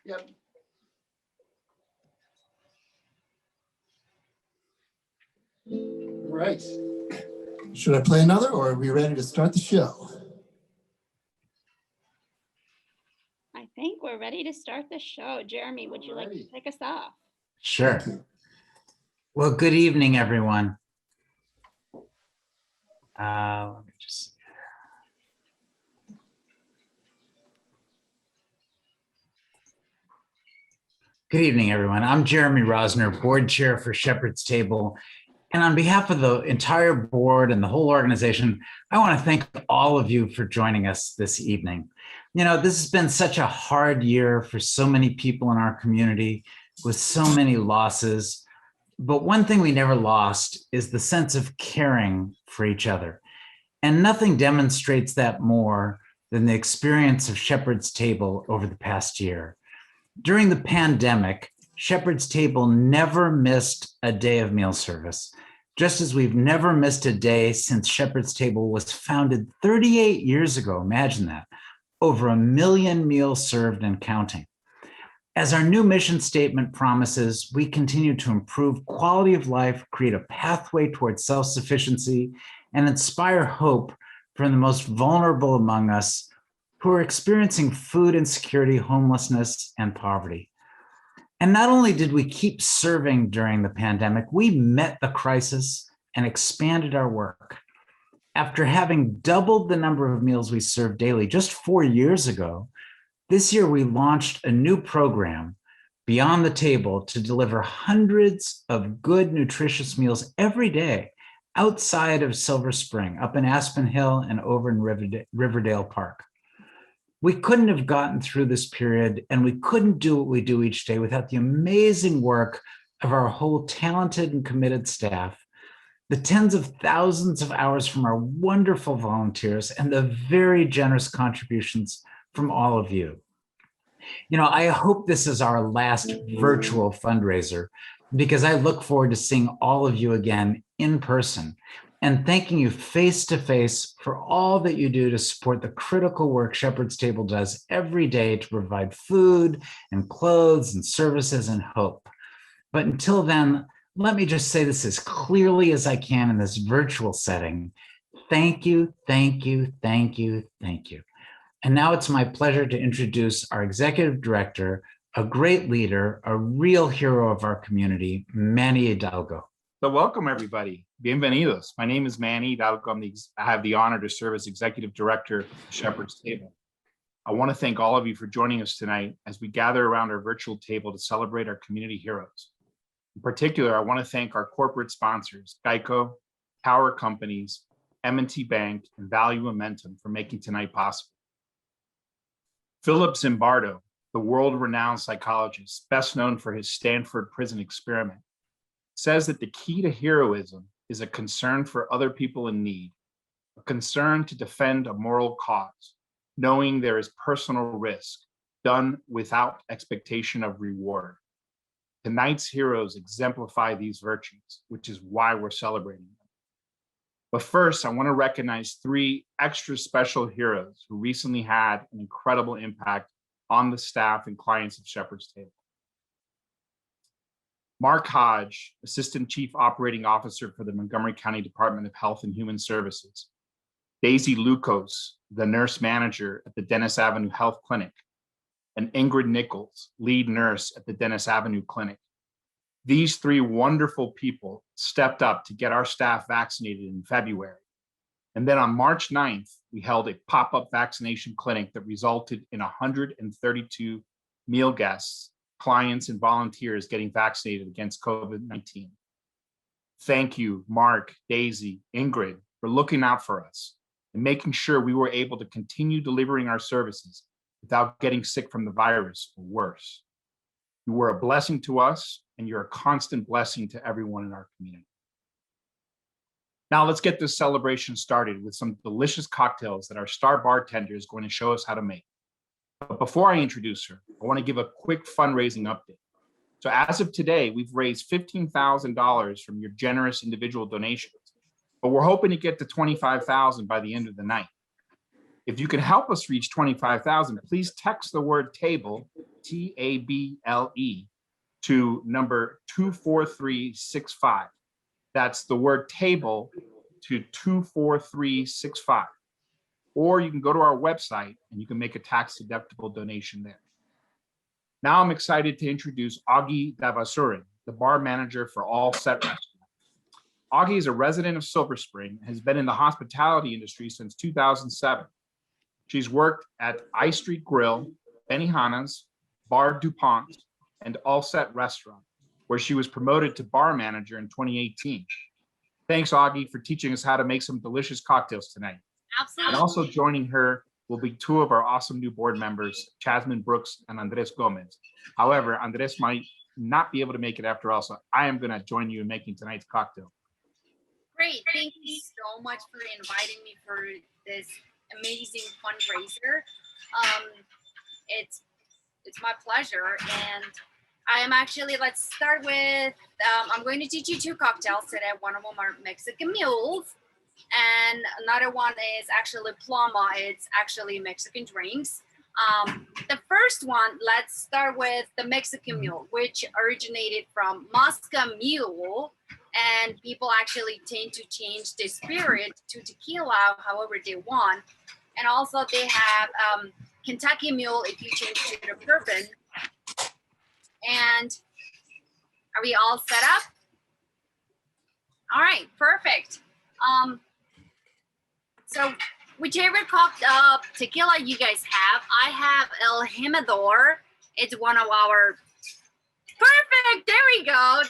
Yep. Right. Should I play another, or are we ready to start the show? I think we're ready to start the show. Jeremy, would you like to kick us off? Sure. Well, good evening, everyone. Let me just. Good evening, everyone. I'm Jeremy Rosner, board chair for Shepherd's Table. And on behalf of the entire board and the whole organization, I want to thank all of you for joining us this evening. You know, this has been such a hard year for so many people in our community with so many losses. But one thing we never lost is the sense of caring for each other. And nothing demonstrates that more than the experience of Shepherd's Table over the past year. During the pandemic, Shepherd's Table never missed a day of meal service, just as we've never missed a day since Shepherd's Table was founded 38 years ago. Imagine that. Over 1 million meals served and counting. As our new mission statement promises, we continue to improve quality of life, create a pathway towards self-sufficiency, and inspire hope for the most vulnerable among us who are experiencing food insecurity, homelessness, and poverty. And not only did we keep serving during the pandemic, we met the crisis and expanded our work. After having doubled the number of meals we served daily just 4 years ago, this year we launched a new program, Beyond the Table, to deliver hundreds of good, nutritious meals every day outside of Silver Spring, up in Aspen Hill and over in Riverdale Park. We couldn't have gotten through this period, and we couldn't do what we do each day without the amazing work of our whole talented and committed staff, the tens of thousands of hours from our wonderful volunteers, and the very generous contributions from all of you. You know, I hope this is our last virtual fundraiser, because I look forward to seeing all of you again in person and thanking you face to face for all that you do to support the critical work Shepherd's Table does every day to provide food and clothes and services and hope. But until then, let me just say this as clearly as I can in this virtual setting. Thank you, thank you, thank you, thank you. And now it's my pleasure to introduce our executive director, a great leader, a real hero of our community, Manny Hidalgo. So welcome, everybody. Bienvenidos. My name is Manny Hidalgo. I have the honor to serve as executive director of Shepherd's Table. I want to thank all of you for joining us tonight as we gather around our virtual table to celebrate our community heroes. In particular, I want to thank our corporate sponsors, Geico, Power Companies, M&T Bank, and Value Momentum for making tonight possible. Philip Zimbardo, the world-renowned psychologist, best known for his Stanford prison experiment, says that the key to heroism is a concern for other people in need, a concern to defend a moral cause, knowing there is personal risk, done without expectation of reward. Tonight's heroes exemplify these virtues, which is why we're celebrating them. But first, I want to recognize 3 extra special heroes who recently had an incredible impact on the staff and clients of Shepherd's Table. Mark Hodge, Assistant Chief Operating Officer for the Montgomery County Department of Health and Human Services. Daisy Lucas, the nurse manager at the Dennis Avenue Health Clinic. And Ingrid Nichols, lead nurse at the Dennis Avenue Clinic. These 3 wonderful people stepped up to get our staff vaccinated in February. And then on March 9th, we held a pop-up vaccination clinic that resulted in 132 meal guests, clients, and volunteers getting vaccinated against COVID-19. Thank you, Mark, Daisy, Ingrid, for looking out for us and making sure we were able to continue delivering our services without getting sick from the virus or worse. You were a blessing to us, and you're a constant blessing to everyone in our community. Now let's get this celebration started with some delicious cocktails that our star bartender is going to show us how to make. But before I introduce her, I want to give a quick fundraising update. So as of today, we've raised $15,000 from your generous individual donations, but we're hoping to get to $25,000 by the end of the night. If you can help us reach 25,000, please text the word table, TABLE, to number 24365. That's the word table to 24365. Or you can go to our website and you can make a tax-deductible donation there. Now I'm excited to introduce Ogi Davaasuren, the bar manager for All Set Restaurant. Ogi is a resident of Silver Spring and has been in the hospitality industry since 2007. She's worked at I Street Grill, Benihana's, Bar DuPont, and All Set Restaurant, where she was promoted to bar manager in 2018. Thanks, Ogi, for teaching us how to make some delicious cocktails tonight. Absolutely. And also joining her will be two of our awesome new board members, Jasmine Brooks and Andres Gomez. However, Andres might not be able to make it after all, so I am going to join you in making tonight's cocktail. Great. Thank you so much for inviting me for this amazing fundraiser. It's my pleasure. And I am actually, let's start with, I'm going to teach you two cocktails today. One of them are Mexican mules. And another one is actually paloma. It's actually Mexican drinks. The first one, let's start with the Mexican mule, which originated from Mosca mule. And people actually tend to change the spirit to tequila however they want. And also they have Kentucky mule if you change it to bourbon. And are we all set up? All right, perfect. So whichever tequila you guys have, I have El Jimador. It's one of our, perfect, there we go,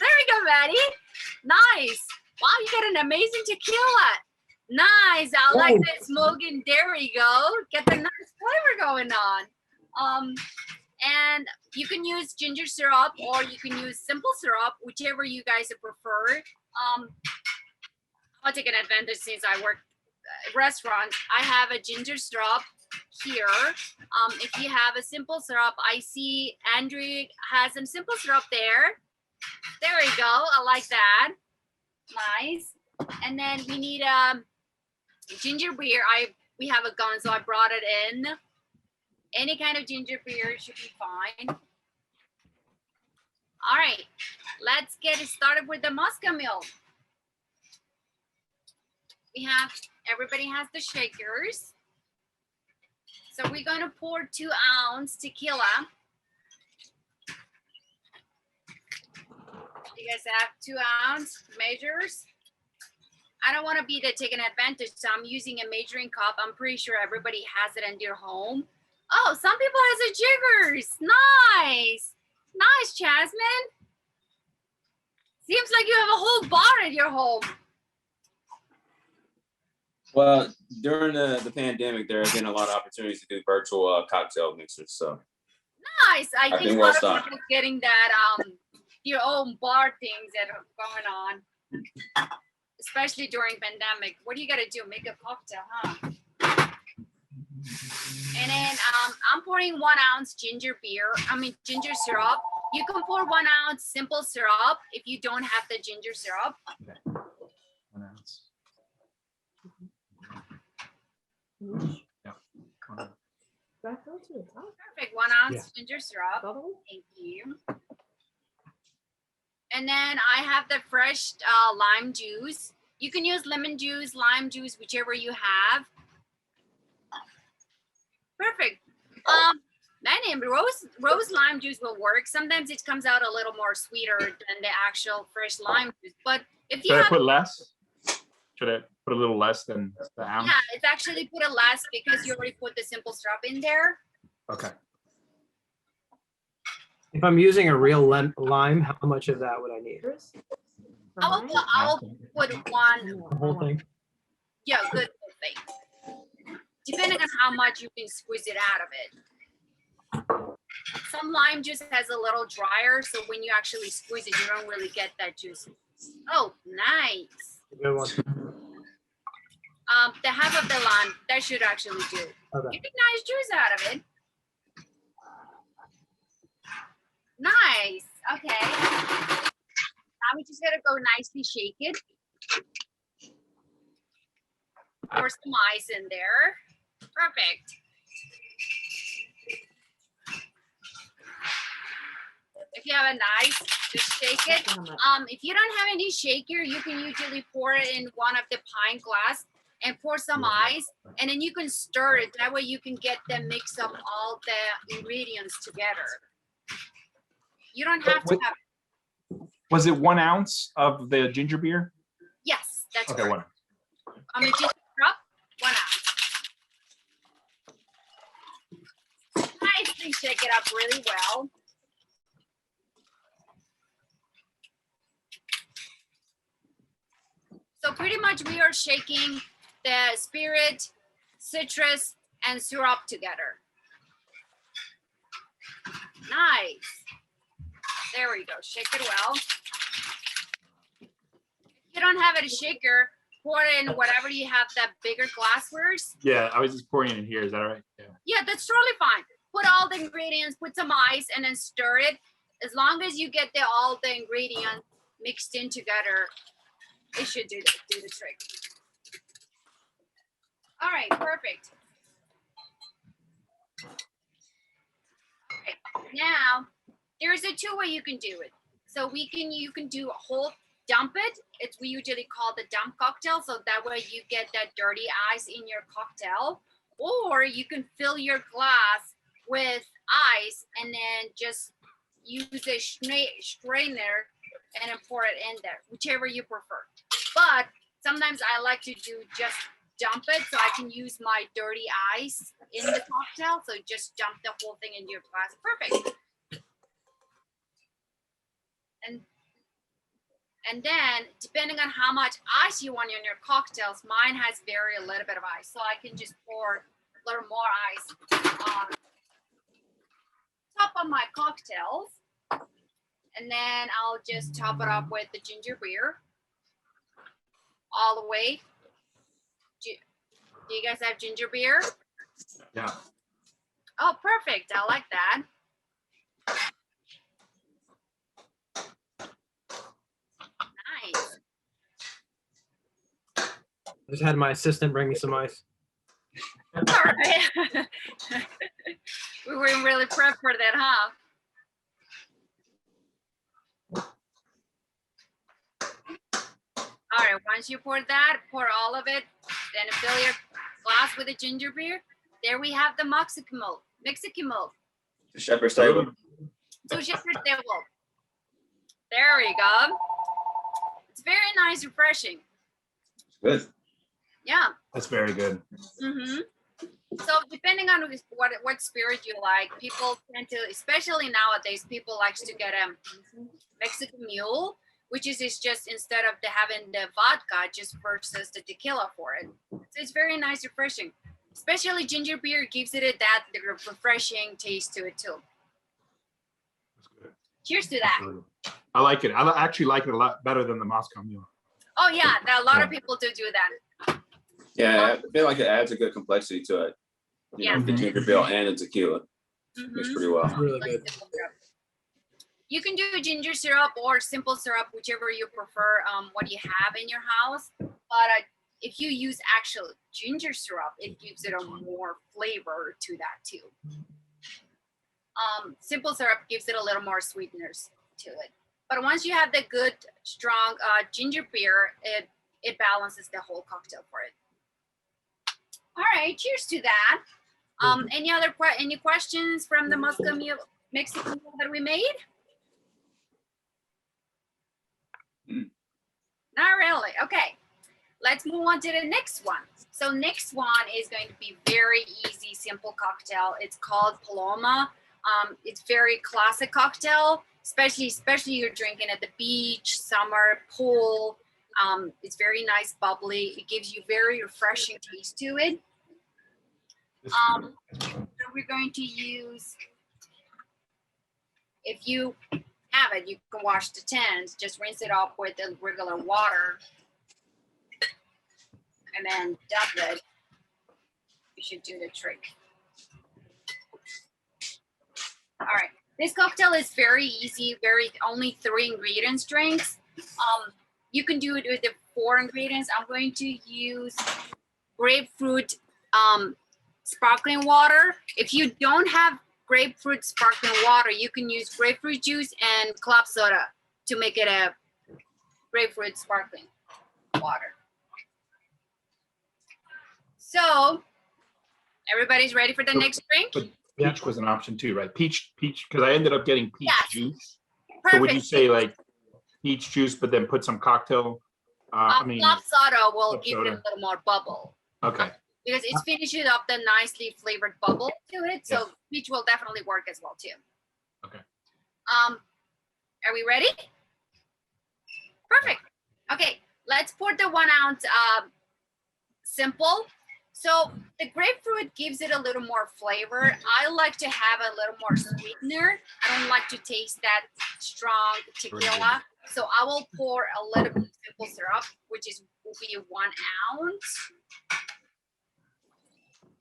Maddie. Nice. Wow, you got an amazing tequila. Nice, I like that smoking, there we go. Get the nice flavor going on. And you can use ginger syrup or you can use simple syrup, whichever you guys prefer. I'll take an advantage since I work restaurant. I have a ginger syrup here. If you have a simple syrup, I see Andrew has some simple syrup there. There we go. I like that. Nice. And then we need ginger beer. We have a gun, so I brought it in. Any kind of ginger beer should be fine. All right, let's get it started with the Mosca mule. Everybody has the shakers. So we're going to pour 2 ounce tequila. You guys have 2 ounce measures. I don't want to be taking advantage, so I'm using a measuring cup. I'm pretty sure everybody has it in their home. Oh, some people has a jiggers. Nice. Nice, Jasmine. Seems like you have a whole bar at your home. Well, during the pandemic, there have been a lot of opportunities to do virtual cocktail mixers. So nice. I think a lot of people getting that your own bar things that are going on, especially during pandemic. What do you got to do? Make a cocktail, huh? And then I'm pouring 1 ounce ginger syrup. You can pour 1 ounce simple syrup if you don't have the ginger syrup. Okay. 1 ounce. Yeah. Perfect. 1 ounce ginger syrup. Thank you. And then I have the fresh lime juice. You can use lemon juice, lime juice, whichever you have. Perfect. Manny, rose lime juice will work. Sometimes it comes out a little more sweeter than the actual fresh lime juice. But if you Should I put less? Should I put a little less than the ounce? Yeah, it's actually put a less because you already put the simple syrup in there. Okay. If I'm using a real lime, how much of that would I need? I'll put 1. The whole thing? Yeah, good thing. Depending on how much you can squeeze it out of it. Some lime juice has a little drier, so when you actually squeeze it, you don't really get that juice. Oh, nice. Good one. The half of the lime, that should actually do. Okay. Get a nice juice out of it. Nice. Okay. Now we just gotta go nicely shake it. Pour some ice in there. Perfect. If you have a knife, just shake it. If you don't have any shaker, you can usually pour it in one of the pint glass and pour some ice, and then you can stir it. That way you can get the mix of all the ingredients together. You don't have to have. Was it 1 ounce of the ginger beer? Yes, that's Okay, correct. 1. Ginger syrup, 1 ounce. Nicely shake it up really well. So pretty much we are shaking the spirit, citrus, and syrup together. Nice. There we go. Shake it well. If you don't have a shaker, pour it in whatever you have, that bigger glasswares. Yeah, I was just pouring it in here. Is that all right? Yeah. Yeah, that's totally fine. Put all the ingredients, put some ice, and then stir it. As long as you get all the ingredients mixed in together, it should do the trick. All right, perfect. Okay, now there's a 2 way you can do it. So you can do a whole dump it. We usually call the dump cocktail. So that way you get that dirty ice in your cocktail, or you can fill your glass with ice and then just use a strainer and then pour it in there, whichever you prefer. But sometimes I like to do just dump it so I can use my dirty ice in the cocktail. So just dump the whole thing into your glass. Perfect. And then depending on how much ice you want in your cocktails, mine has very little bit of ice. So I can just pour a little more ice on top of my cocktails. And then I'll just top it up with the ginger beer all the way. Do you guys have ginger beer? Yeah. Oh, perfect. I like that. Nice. I just had my assistant bring me some ice. All right. We were really prepped for that, huh? All right, once you pour that, pour all of it, then fill your glass with the ginger beer. There we have the Mexican milk. The shepherd's table. So shepherd's table. There we go. It's very nice, refreshing. Good. Yeah. That's very good. Mm-hmm. So depending on what spirit you like, people tend to, especially nowadays, people likes to get a Mexican mule, which is just instead of having the vodka, just versus the tequila for it. So it's very nice, refreshing. Especially ginger beer gives it that refreshing taste to it too. That's good. Cheers to that. I like it. I actually like it a lot better than the Moscow Mule. Oh yeah, a lot of people do that. Yeah, I feel like it adds a good complexity to it. You know, the ginger beer and the tequila. Mixed pretty well. Really good. You can do ginger syrup or simple syrup, whichever you prefer, what you have in your house. But if you use actual ginger syrup, it gives it a more flavor to that too. Simple syrup gives it a little more sweeteners to it. But once you have the good, strong ginger beer, it balances the whole cocktail for it. All right, cheers to that. Any questions from the Mexican mule that we made? Not really. Okay, let's move on to the next one. So next one is going to be very easy, simple cocktail. It's called Paloma. It's very classic cocktail, especially you're drinking at the beach, summer, pool. It's very nice, bubbly. It gives you very refreshing taste to it. So we're going to use, if you have it, you can wash the tins, just rinse it off with the regular water and then dump it. You should do the trick. All right, this cocktail is very easy, only 3 ingredients drinks. You can do it with the 4 ingredients. I'm going to use grapefruit sparkling water. If you don't have grapefruit sparkling water, you can use grapefruit juice and club soda to make it a grapefruit sparkling water. So everybody's ready for the next drink? But peach was an option too, right? Peach, because I ended up getting peach Yes. juice. Perfect. So would you say like peach juice, but then put some cocktail? Club soda will club give it a soda. little more bubble. Okay. Because it finishes up the nicely flavored bubble to it. So Yes. peach will definitely work as well too. Okay. Are we ready? Perfect. Okay, let's pour the 1 ounce simple. So the grapefruit gives it a little more flavor. I like to have a little more sweetener. I don't like to taste that strong tequila. So I will pour a little bit of simple syrup, which will be 1 ounce.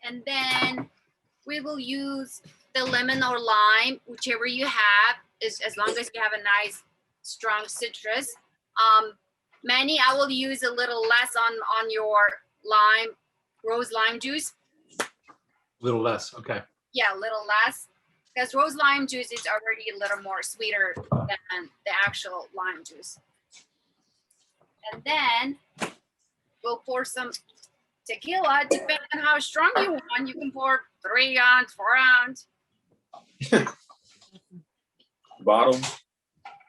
And then we will use the lemon or lime, whichever you have, as long as you have a nice strong citrus. Manny, I will use a little less on your lime, rose lime juice. A little less. Okay. Yeah, a little less, because rose lime juice is already a little more sweeter than the actual lime juice. And then we'll pour some tequila. Depending on how strong you want, you can pour 3 ounce, 4 ounce. Bottle.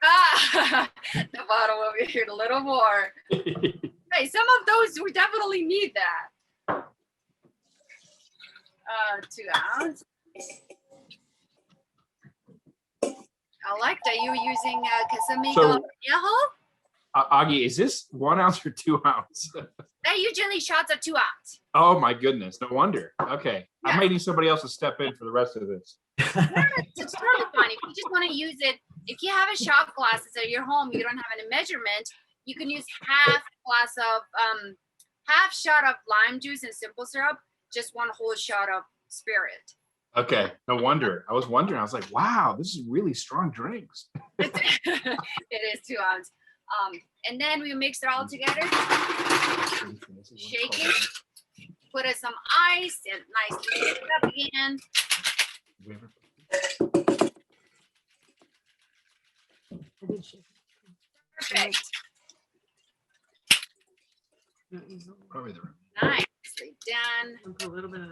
The bottle over here a little more. Hey, some of those we definitely need that. 2 ounce. I like that you're using Casamigo So- Viejo. Ogi, is this 1 ounce or 2 ounce? That usually shots at 2 ounce. Oh my goodness. No wonder. Okay. Yeah. I might need somebody else to step in for the rest of this. It's totally fine. If you just want to use it, if you have a shot glass at your home, you don't have any measurement, you can use half shot of lime juice and simple syrup, just 1 whole shot of spirit. Okay. No wonder. I was wondering. I was like, wow, this is really strong drinks. It is 2 ounce. And then we mix it all together, shake it, put in some ice, and nicely mix it up again. Perfect. Probably the Nicely done. Put a little bit of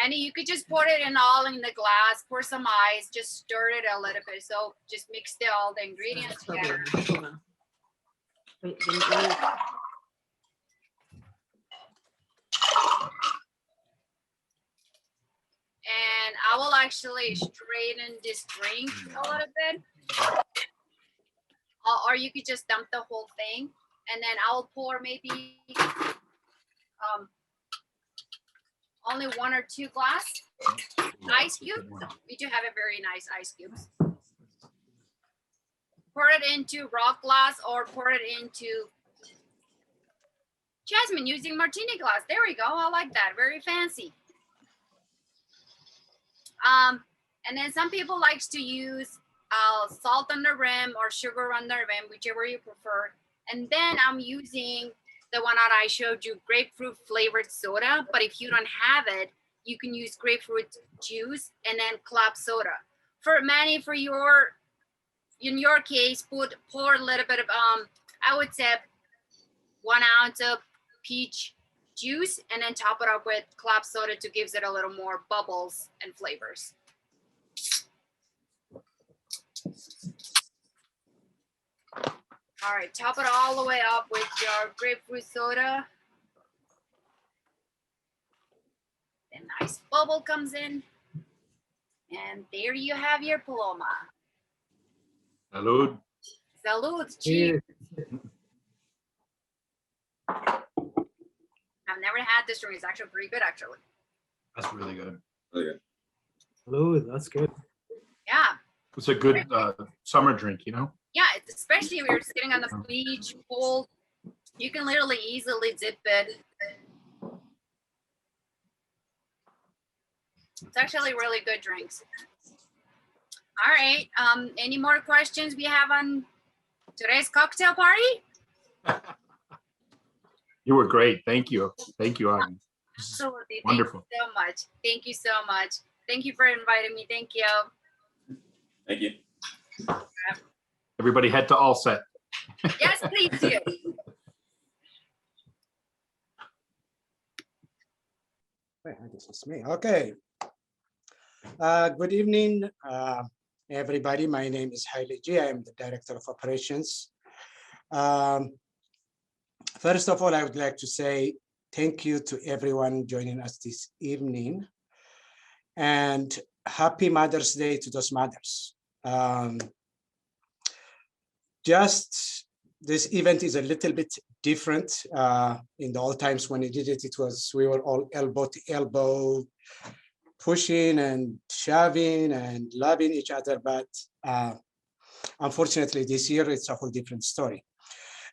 And you could just pour it all in the glass, pour some ice, just stir it a little bit. So just mix all the ingredients together. Wait, And I will actually straighten this drink a little bit. Or you could just dump the whole thing. And then I'll pour maybe only 1 or 2 glass ice cubes. We do have a very nice ice cubes. Pour it into rock glass or pour it into Jasmine using martini glass. There we go. I like that. Very fancy. And then some people likes to use salt on the rim or sugar on the rim, whichever you prefer. And then I'm using the one that I showed you, grapefruit flavored soda. But if you don't have it, you can use grapefruit juice and then club soda. For Manny, in your case, pour a little bit of I would say 1 ounce of peach juice and then top it up with club soda to gives it a little more bubbles and flavors. All right, top it all the way up with your grapefruit soda. A nice bubble comes in. And there you have your paloma. Salud. Salud, cheers. I've never had this drink. It's actually pretty good, actually. That's really good. Okay. Ooh, that's good. Yeah. It's a good summer drink, you know? Yeah, it's especially if you're sitting on the beach, cold, you can literally easily dip it. It's actually really good drinks. All right. Any more questions we have on today's cocktail party? You were great. Thank you. Thank you, Ogi. Absolutely. Wonderful. Thank you so much. Thank you so much. Thank you for inviting me. Thank you. Thank you. Everybody head to All Set. Yes, please do. This is me. Okay. Good evening, everybody. My name is Haile G. I am the Director of Operations. First of all, I would like to say thank you to everyone joining us this evening, and happy Mother's Day to those mothers. Just this event is a little bit different. In the old times when we did it, we were all elbow to elbow, pushing and shoving and loving each other. But unfortunately, this year it's a whole different story.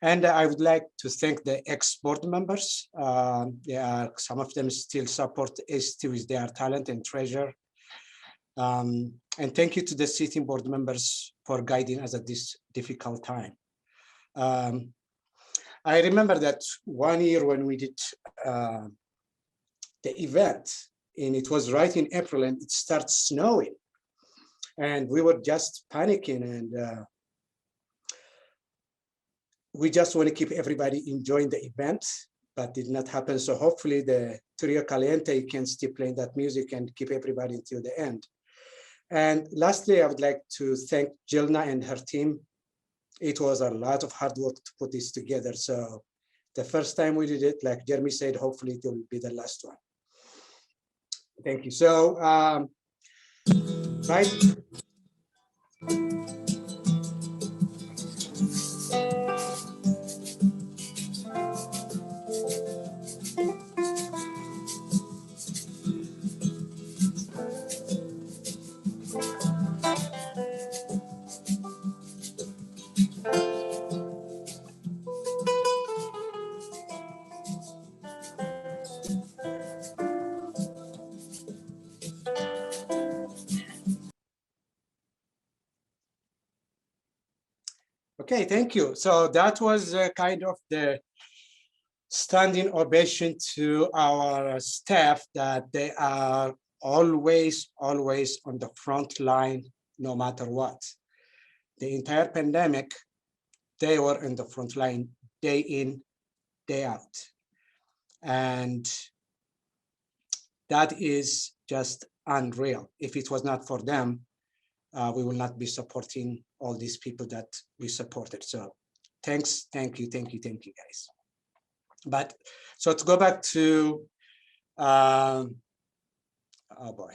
And I would like to thank the ex-board members. Some of them still support ST with their talent and treasure. And thank you to the sitting board members for guiding us at this difficult time. I remember that one year when we did the event, and it was right in April, and it started snowing, and we were just panicking, and we just want to keep everybody enjoying the event, but did not happen. So hopefully the Trio Caliente can still play that music and keep everybody until the end. And lastly, I would like to thank Jilna and her team. It was a lot of hard work to put this together. So the first time we did it, like Jeremy said, hopefully it will be the last one. Thank you. So, right. Okay, thank you. So that was kind of the standing ovation to our staff, that they are always on the front line, no matter what. The entire pandemic, they were in the front line, day in, day out. And that is just unreal. If it was not for them, we will not be supporting all these people that we supported. So thanks, thank you, guys. But so to go back to, oh boy.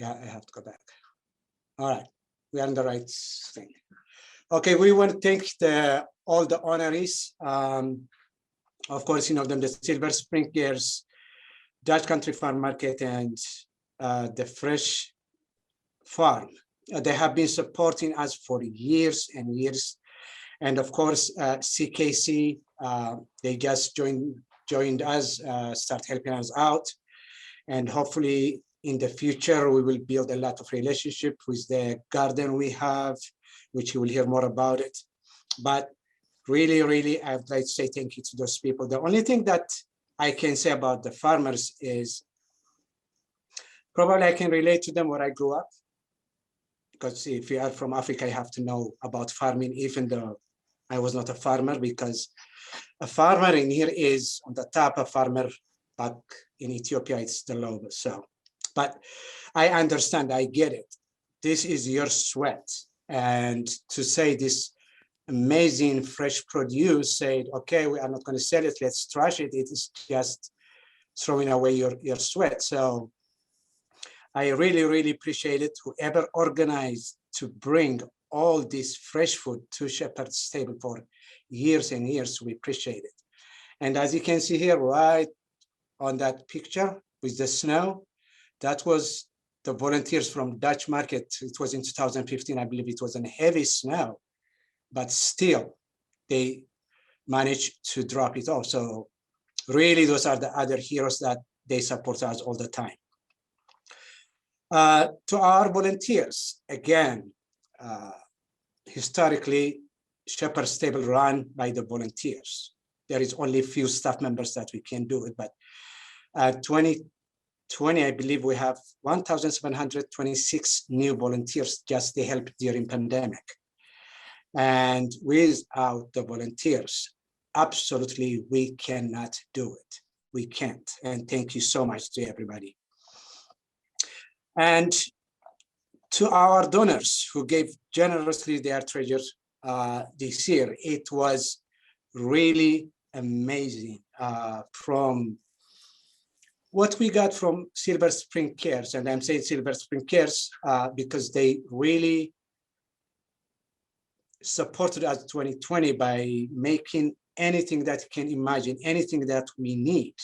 Yeah, I have to go back. All right, we are on the right thing. Okay, we want to thank all the honorees. Of course, you know them, the Silver Spring Gears, Dutch Country Farm Market, and the Fresh Farm. They have been supporting us for years and years. And of course, CKC, they just joined us, start helping us out. And hopefully in the future, we will build a lot of relationship with the garden we have, which you will hear more about it. But really, I would like to say thank you to those people. The only thing that I can say about the farmers is probably I can relate to them where I grew up. Because if you are from Africa, you have to know about farming, even though I was not a farmer, because a farmer in here is on the top, a farmer back in Ethiopia, it's the lowest. So, but I understand, I get it. This is your sweat. And to say this amazing fresh produce, said, okay, we are not going to sell it, let's trash it. It is just throwing away your sweat. So I really appreciate it. Whoever organized to bring all this fresh food to Shepherd's Table for years and years, we appreciate it. And as you can see here, right on that picture with the snow, that was the volunteers from Dutch Market. It was in 2015, I believe. It was a heavy snow, but still they managed to drop it off. So really, those are the other heroes that they support us all the time. To our volunteers, again, historically, Shepherd's Table run by the volunteers. there is only a few staff members that we can do it, but 2020, I believe we have 1,726 new volunteers just to help during pandemic. And without the volunteers, absolutely, we cannot do it. We can't. And thank you so much to everybody. And to our donors who gave generously their treasures this year, it was really amazing from what we got from Silver Spring Cares. And I'm saying Silver Spring Cares because they really supported us 2020 by making anything that you can imagine, anything that we need.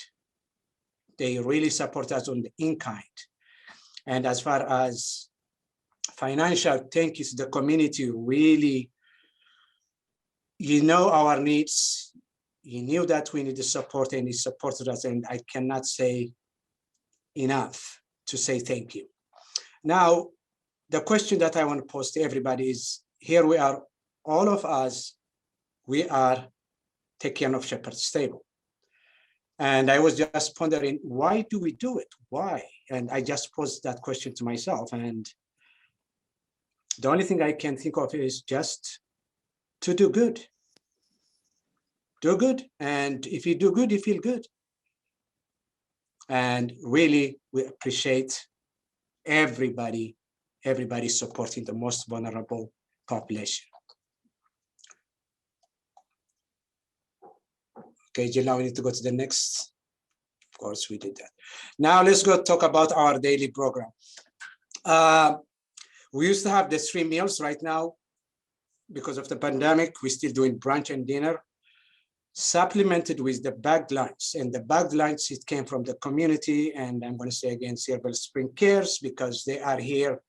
They really support us on the in-kind. And as far as financial, thank you to the community. Really, you know our needs. You knew that we needed support and you supported us. And I cannot say enough to say thank you. Now, the question that I want to pose to everybody is, here we are, all of us, we are taking care of Shepherd's Table. And I was just pondering, why do we do it? Why? And I just posed that question to myself. And the only thing I can think of is just to do good. Do good. And if you do good, you feel good. And really, we appreciate everybody supporting the most vulnerable population. Okay, Jill, now we need to go to the next. Of course, we did that. Now let's go talk about our daily program. We used to have the 3 meals. Right now, because of the pandemic, we're still doing brunch and dinner, supplemented with the bagged lunch. And the bagged lunch, it came from the community. And I'm going to say again, Silver Spring Cares, because they are here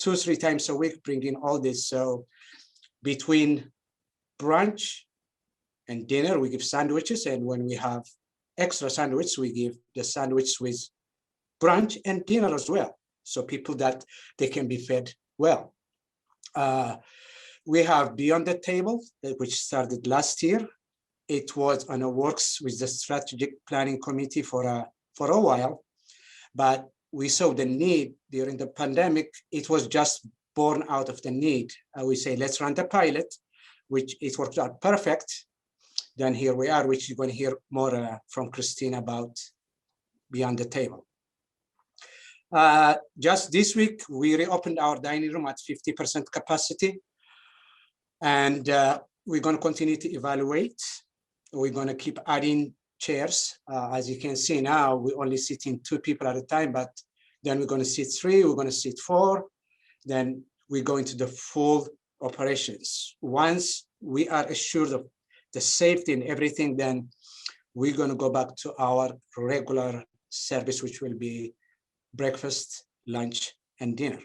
2-3 times a week, bringing all this. So between brunch and dinner, we give sandwiches. And when we have extra sandwich, we give the sandwich with brunch and dinner as well. So people that they can be fed well. We have Beyond the Table, which started last year. It was on a works with the strategic planning committee for a while, but we saw the need during the pandemic. It was just born out of the need. We say, let's run the pilot, which it worked out perfect. Then here we are, which you're going to hear more from Christine about Beyond the Table. Just this week, we reopened our dining room at 50% capacity. And we're going to continue to evaluate. We're going to keep adding chairs. As you can see now, we're only sitting 2 people at a time, but then we're going to sit 3, we're going to sit 4. Then we go into the full operations. Once we are assured of the safety and everything, then we're going to go back to our regular service, which will be breakfast, lunch, and dinner.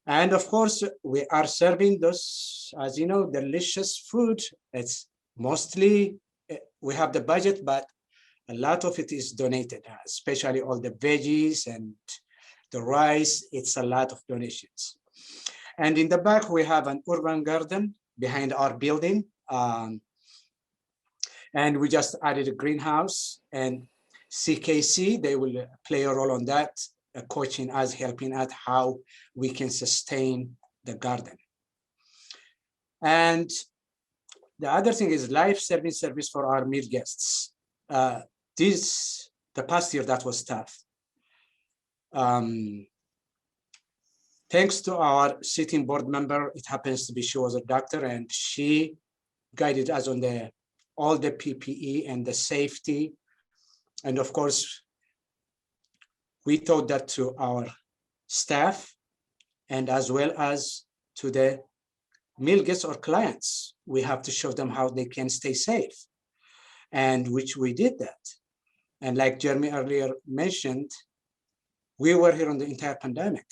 And of course, we are serving those, as you know, delicious food. It's mostly, we have the budget, but a lot of it is donated, especially all the veggies and the rice. It's a lot of donations. And in the back, we have an urban garden behind our building. And we just added a greenhouse, and CKC, they will play a role on that, coaching us, helping us how we can sustain the garden. And the other thing is live serving service for our meal guests. The past year, that was tough. Thanks to our sitting board member, it happens to be, she was a doctor, and she guided us on all the PPE and the safety. And of course, we taught that to our staff and as well as to the meal guests or clients. We have to show them how they can stay safe, and which we did that. And like Jeremy earlier mentioned, we were here on the entire pandemic.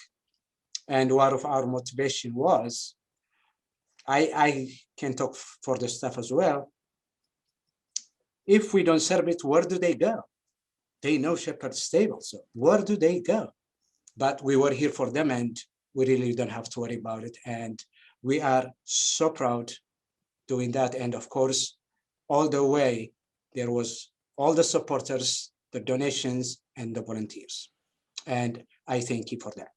And one of our motivation was, I can talk for the staff as well. If we don't serve it, where do they go? They know Shepherd's Table, so where do they go? But we were here for them, and we really don't have to worry about it. And we are so proud doing that. And of course, all the way, there was all the supporters, the donations, and the volunteers. And I thank you for that.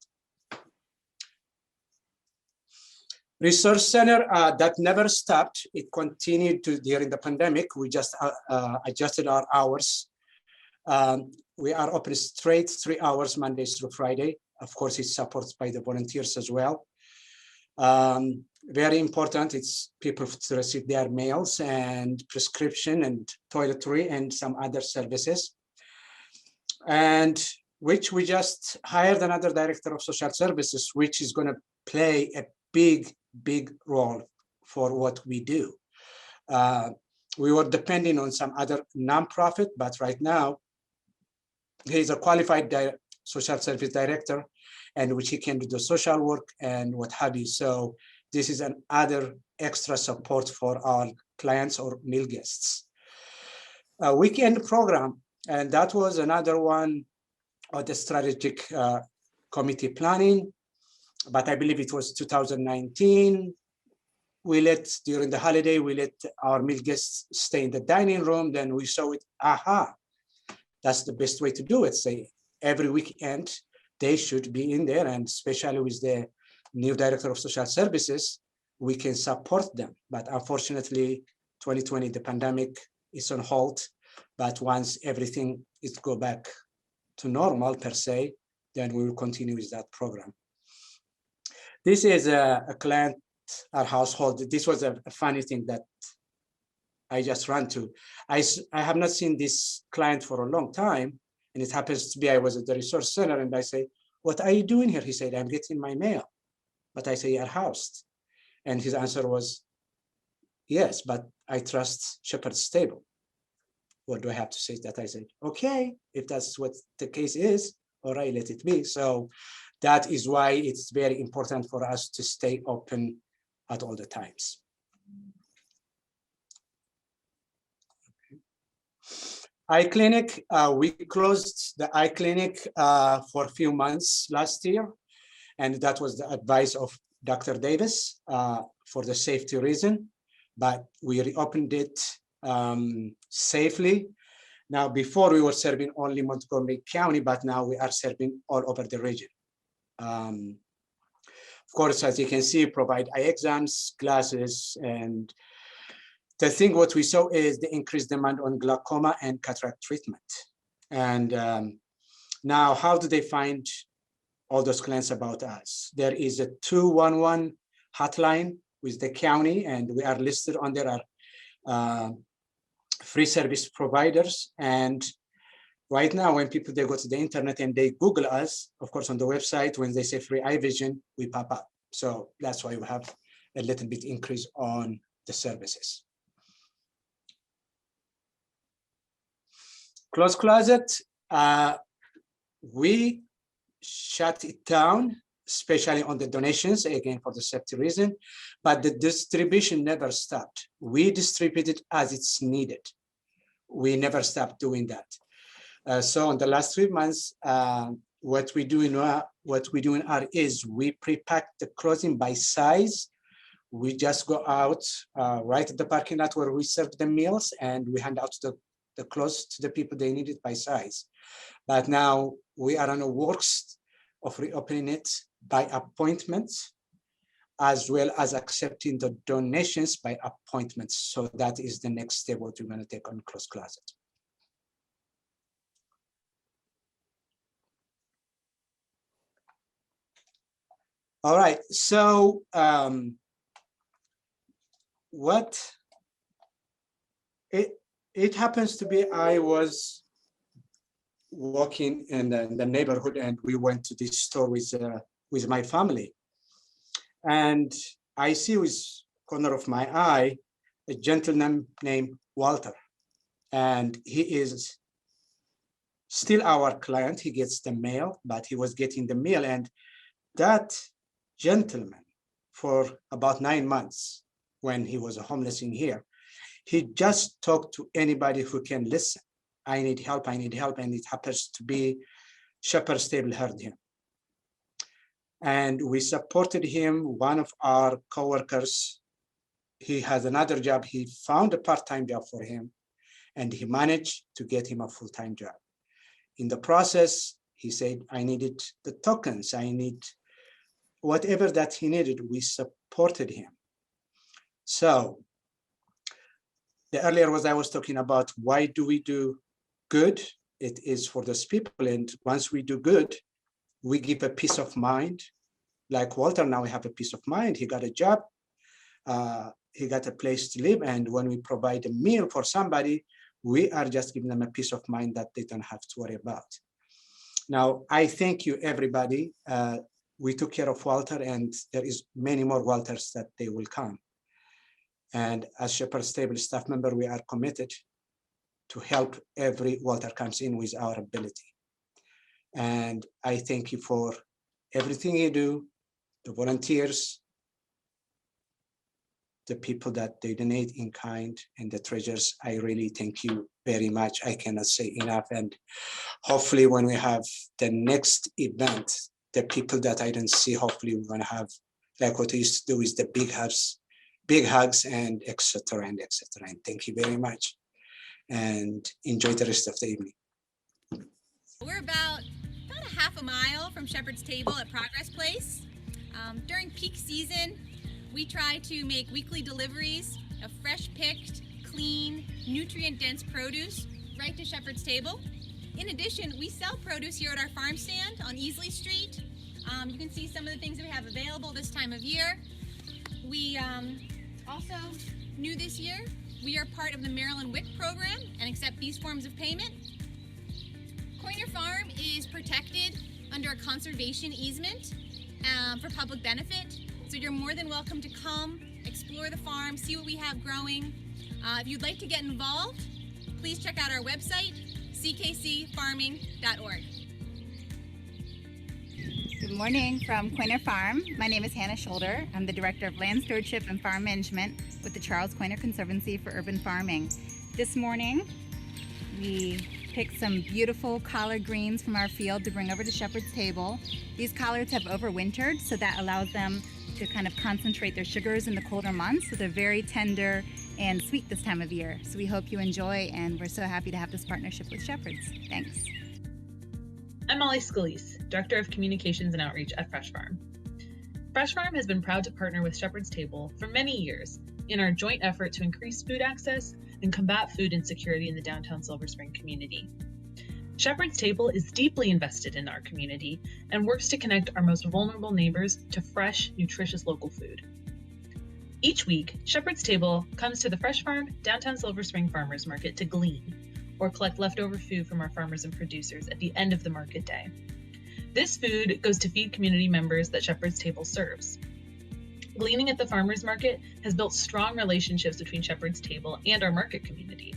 Resource Center, that never stopped. It continued during the pandemic. We just adjusted our hours. We are open straight 3 hours, Mondays through Friday. Of course, it's supported by the volunteers as well. Very important, it's people to receive their meals and prescription and toiletry and some other services. And which we just hired another director of social services, which is going to play a big role for what we do. We were depending on some other nonprofit, but right now he's a qualified social service director, and which he can do the social work and what have you. So this is another extra support for our clients or meal guests. A weekend program, and that was another one of the strategic committee planning, but I believe it was 2019. During the holiday, we let our meal guests stay in the dining room. Then we saw it, that's the best way to do it. Say every weekend, they should be in there, and especially with the new director of social services, we can support them. But unfortunately, 2020, the pandemic is on hold. But once everything is go back to normal per se, then we will continue with that program. This is a client, our household. This was a funny thing that I just ran to. I have not seen this client for a long time, and it happens to be I was at the resource center, and I say, "What are you doing here?" He said, "I'm getting my mail." But I say, "You're housed." And his answer was, "Yes, but I trust Shepherd's Table." What do I have to say to that? I said, "Okay, if that's what the case is, all right, let it be." So that is why it's very important for us to stay open at all the times. Eye clinic, we closed the eye clinic for a few months last year, and that was the advice of Dr. Davis for the safety reason, but we reopened it safely. Now, before we were serving only Montgomery County, but now we are serving all over the region. Of course, as you can see, provide eye exams, glasses, and the thing what we saw is the increased demand on glaucoma and cataract treatment. And now, how do they find all those clients about us? There is a 211 hotline with the county, and we are listed on there are free service providers. And right now, when people, they go to the internet and they Google us, of course, on the website, when they say free eye vision, we pop up. So that's why we have a little bit increase on the services. Closed closet, we shut it down, especially on the donations, again, for the safety reason, but the distribution never stopped. We distributed as it's needed. We never stopped doing that. So in the last 3 months, what we do is we pre-pack the clothing by size. We just go out right at the parking lot where we serve the meals, and we hand out the clothes to the people they need it by size. But now we are on a works of reopening it by appointment, as well as accepting the donations by appointment. So that is the next step what we're going to take on closed closet. All right, so it happens to be, I was walking in the neighborhood, and we went to this store with my family, and I see with corner of my eye a gentleman named Walter, and he is still our client. He gets the mail, but he was getting the mail, and that gentleman, for about 9 months when he was homeless in here, he just talked to anybody who can listen. I need help, and it happens to be Shepherd's Table heard him. And we supported him. One of our coworkers, he has another job. He found a part-time job for him, and he managed to get him a full-time job. In the process, he said, I needed the tokens. I need whatever that he needed. We supported him. So the earlier was I was talking about why do we do good? It is for those people. And once we do good, we give a peace of mind. Like Walter, now we have a peace of mind. He got a job. He got a place to live. And when we provide a meal for somebody, we are just giving them a peace of mind that they don't have to worry about. Now, I thank you, everybody. We took care of Walter, and there is many more Walters that they will come. And as Shepherd's Table staff member, we are committed to help every Walter comes in with our ability. And I thank you for everything you do, the volunteers, the people that they donate in kind, and the treasures. I really thank you very much. I cannot say enough. And hopefully when we have the next event, the people that I don't see, hopefully we're gonna have like what we used to do is the big hugs and et cetera and et cetera. And thank you very much. And enjoy the rest of the evening. We're about a half a mile from Shepherd's Table at Progress Place. During peak season, we try to make weekly deliveries of fresh picked, clean, nutrient-dense produce right to Shepherd's Table. In addition, we sell produce here at our farm stand on Easley Street. You can see some of the things that we have available this time of year. We also, new this year, we are part of the Maryland WIC program and accept these forms of payment. Coiner Farm is protected under a conservation easement for public benefit. So you're more than welcome to come, explore the farm, see what we have growing. If you'd like to get involved, please check out our website, ckcfarming.org. Good morning from Coiner Farm. My name is Hannah Shoulder. I'm the Director of Land Stewardship and Farm Management with the Charles Coiner Conservancy for Urban Farming. This morning, we picked some beautiful collard greens from our field to bring over to Shepherd's Table. These collards have overwintered, so that allows them to kind of concentrate their sugars in the colder months, so they're very tender and sweet this time of year. So we hope you enjoy, and we're so happy to have this partnership with Shepherd's. Thanks. I'm Molly Scalise, Director of Communications and Outreach at Fresh Farm. Fresh Farm has been proud to partner with Shepherd's Table for many years in our joint effort to increase food access and combat food insecurity in the downtown Silver Spring community. Shepherd's Table is deeply invested in our community and works to connect our most vulnerable neighbors to fresh, nutritious local food. Each week, Shepherd's Table comes to the Fresh Farm Downtown Silver Spring Farmers Market to glean or collect leftover food from our farmers and producers at the end of the market day. This food goes to feed community members that Shepherd's Table serves. Gleaning at the farmers market has built strong relationships between Shepherd's Table and our market community.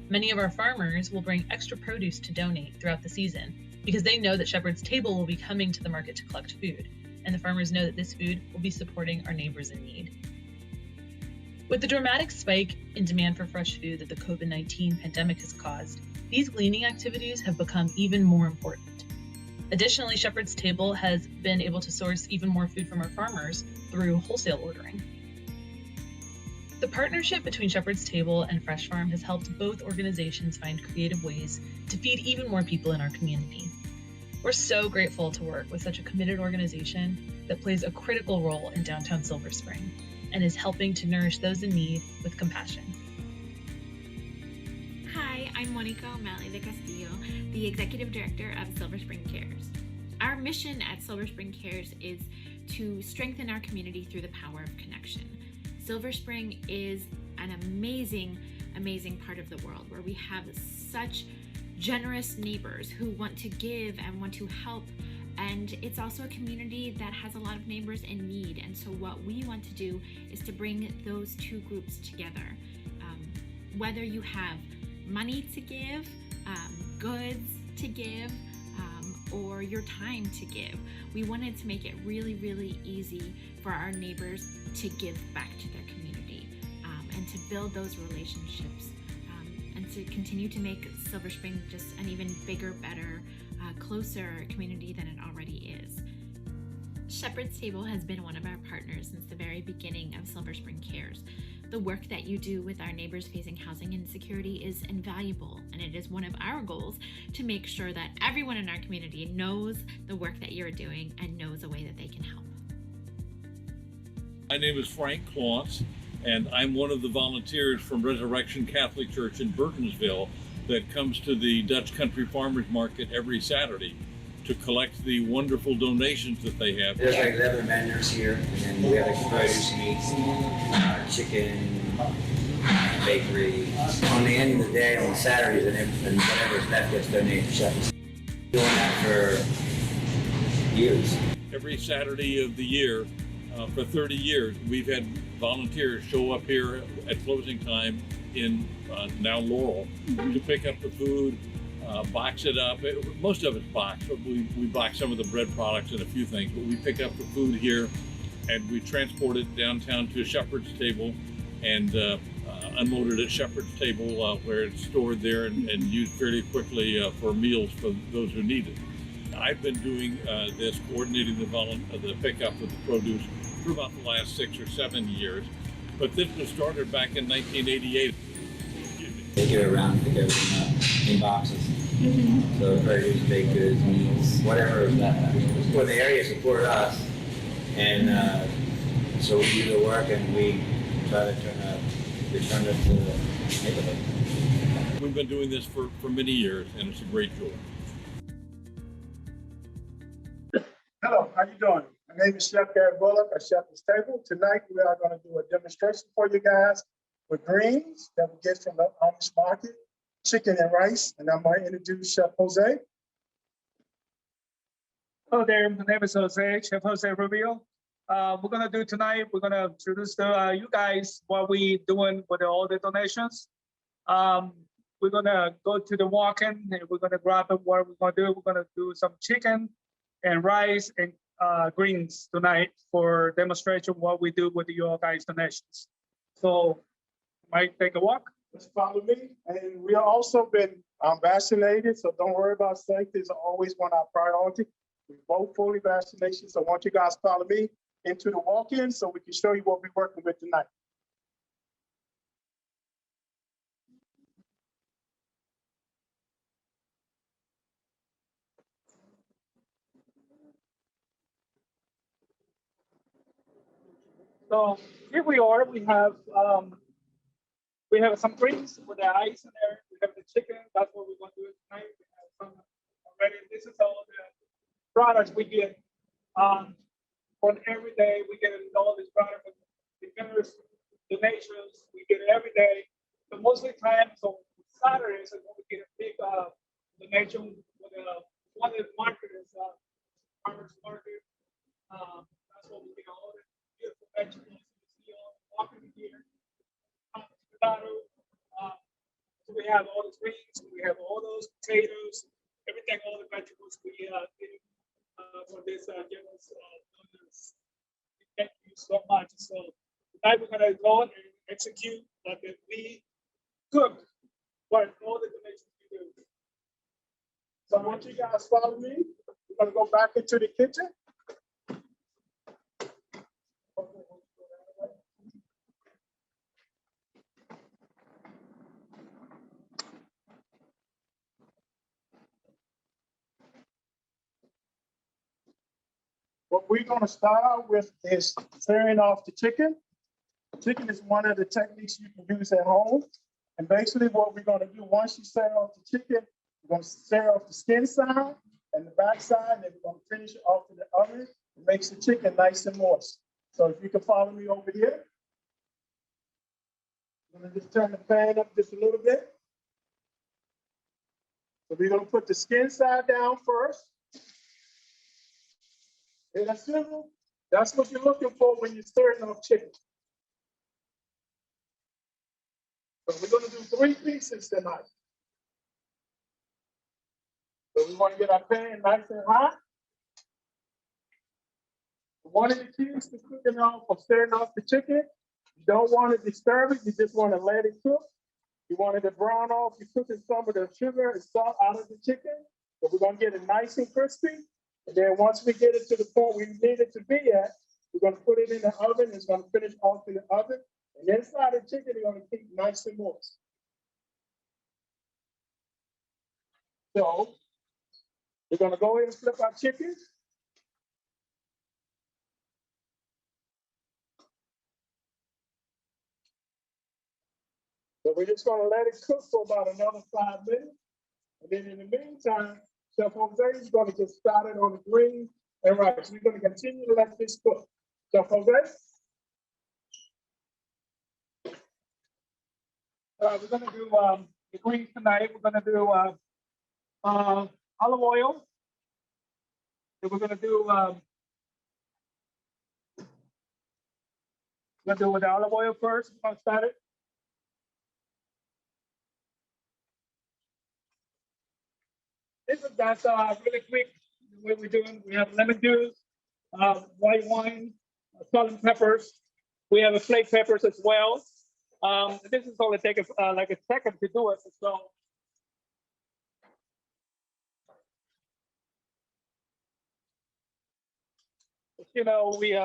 Many of our farmers will bring extra produce to donate throughout the season because they know that Shepherd's Table will be coming to the market to collect food, and the farmers know that this food will be supporting our neighbors in need. With the dramatic spike in demand for fresh food that the COVID-19 pandemic has caused, these gleaning activities have become even more important. Additionally, Shepherd's Table has been able to source even more food from our farmers through wholesale ordering. The partnership between Shepherd's Table and Fresh Farm has helped both organizations find creative ways to feed even more people in our community. We're so grateful to work with such a committed organization that plays a critical role in downtown Silver Spring and is helping to nourish those in need with compassion. Hi, I'm Monica O'Malley de Castillo, the Executive Director of Silver Spring Cares. Our mission at Silver Spring Cares is to strengthen our community through the power of connection. Silver Spring is an amazing, amazing part of the world where we have such generous neighbors who want to give and want to help. And it's also a community that has a lot of neighbors in need. And so what we want to do is to bring those two groups together. Whether you have money to give, goods to give, or your time to give, we wanted to make it really, really easy for our neighbors to give back to their community and to build those relationships and to continue to make Silver Spring just an even bigger, better, closer community than it already is. Shepherd's Table has been one of our partners since the very beginning of Silver Spring Cares. The work that you do with our neighbors facing housing insecurity is invaluable, and it is one of our goals to make sure that everyone in our community knows the work that you're doing and knows a way that they can help. My name is Frank Klontz, and I'm one of the volunteers from Resurrection Catholic Church in Burtonsville that comes to the Dutch Country Farmers Market every Saturday to collect the wonderful donations that they have. There's like 11 vendors here, and then we have like produce, meats, chicken, bakery. On the end of the day, on Saturdays, and whatever's left gets donated to Shepherd's. Doing that for years. Every Saturday of the year, for 30 years, we've had volunteers show up here at closing time in now Laurel to pick up the food, box it up. Most of it's boxed, but we box some of the bread products and a few things, but we pick up the food here and we transport it downtown to Shepherd's Table and unload it at Shepherd's Table where it's stored there and used fairly quickly for meals for those who need it. I've been doing this, coordinating the pickup of the produce for about the last 6 or 7 years, but this was started back in 1988. They get around, pick everything up in boxes. So produce, baked goods, meats, whatever is left. Well, the area support us, and so we do the work and we try to return it to the neighborhood. We've been doing this for many years, and it's a great joy. Hello, how you doing? My name is Chef Gary Bullock at Shepherd's Table. Tonight we are going to do a demonstration for you guys with greens that we get from the Amish market, chicken and rice, and I'm going to introduce Chef Jose. Hello there, my name is Jose, Chef Jose Rubio. We're going to do tonight, we're going to introduce you guys what we doing with all the donations. We're going to go to the walk-in and we're going to grab what we're going to do. We're going to do some chicken and rice and greens tonight for demonstration what we do with your guys' donations. So, might take a walk. Just follow me. And we have also been vaccinated, so don't worry about safety. It's always one of our priority. We're both fully vaccinated, so I want you guys to follow me into the walk-in so we can show you what we're working with tonight. So here we are. We have some greens with the ice in there. We have the chicken. That's what we're going to do tonight. We have some already. This is all the products we get for every day. We get all these products with beginners, donations. We get it every day. But mostly times on Saturdays is when we get a big donation with one of the marketers, farmers market. That's what we get all the beautiful vegetables you see all walking here. So we have all the greens, we have all those potatoes, everything, all the vegetables we get for this generous donors. Thank you so much. So tonight we're gonna go and execute that we cook what all the donations we do. So I want you guys follow me. We're gonna go back into the kitchen. What we're going to start out with is tearing off the chicken. Chicken is one of the techniques you can use at home. And basically what we're going to do, once you tear off the chicken, we're going to tear off the skin side and the back side, and then we're going to finish it off in the oven. It makes the chicken nice and moist. So if you can follow me over here. I'm going to just turn the pan up just a little bit. So we're going to put the skin side down first. And that's what you're looking for when you're stirring off chicken. So we're going to do 3 pieces tonight. So we want to get our pan nice and hot. One of the keys to cooking off or stirring off the chicken, you don't want to disturb it, you just want to let it cook. You want it to brown off, you're cooking some of the sugar and salt out of the chicken. So we're going to get it nice and crispy. And then once we get it to the point we need it to be at, we're going to put it in the oven. It's going to finish off in the oven. And inside the chicken, you're gonna keep nice and moist. So we're gonna go ahead and flip our chicken. So we're just gonna let it cook for about another 5 minutes. And then in the meantime, Chef Jose is gonna get started on the greens and rice. We're gonna continue to let this cook. Chef Jose? We're gonna do the greens tonight. We're gonna do olive oil. And we're gonna do with the olive oil first. We're gonna start it. This is that's really quick. What we're doing, we have lemon juice, white wine, salt and peppers. We have a flake peppers as well. This is only take like a second to do it. So you know, we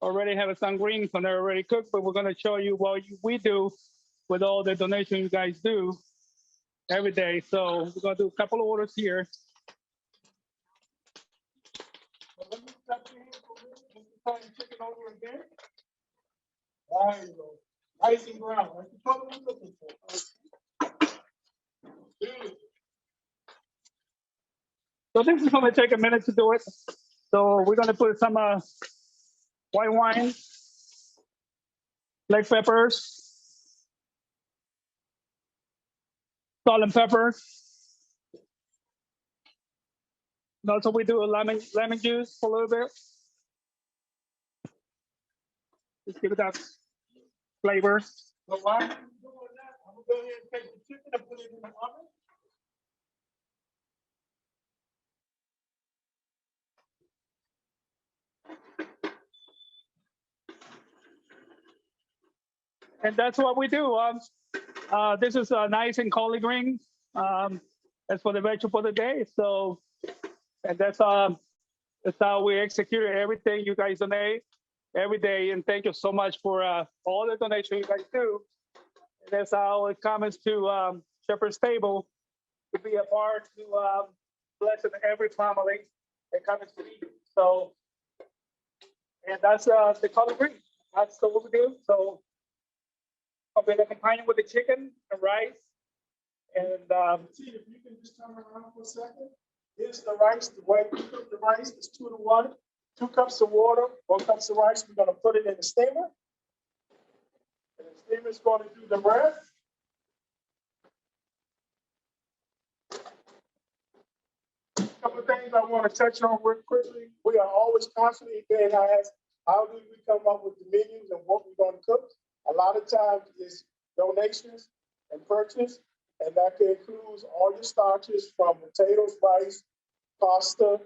already have some greens and they're already cooked, but we're gonna show you what we do with all the donations you guys do every day. So we're gonna do a couple of orders here. Let me start the chicken over again. There you go. Nice and brown. That's the color we're looking for. So this is gonna take a minute to do it. So we're gonna put some white wine, black peppers, salt and pepper. And also we do a lemon juice a little bit. Just give it that flavor. So while I'm doing that, I'm gonna go ahead and take the chicken and put it in the oven. And that's what we do. This is nice and collard greens. That's for the vegetable today. So, and that's how we execute everything you guys donate every day. And thank you so much for all the donations you guys do. And that's how it comes to Shepherd's Table to be a part to bless every family that comes to eat. So, and that's the collard greens. That's what we do. So. I'll be combining with the chicken and rice. And see if you can just turn around for a second. Here's the rice. The way we cook the rice is 2 to 1. 2 cups of water, 1 cup of rice. We're going to put it in the steamer. And the steamer is going to do the rest. A couple of things I want to touch on real quickly. We are always constantly being asked, how do we come up with the menus and what we're going to cook? A lot of times it's donations and purchase, and that includes all your starches from potatoes, rice, pasta,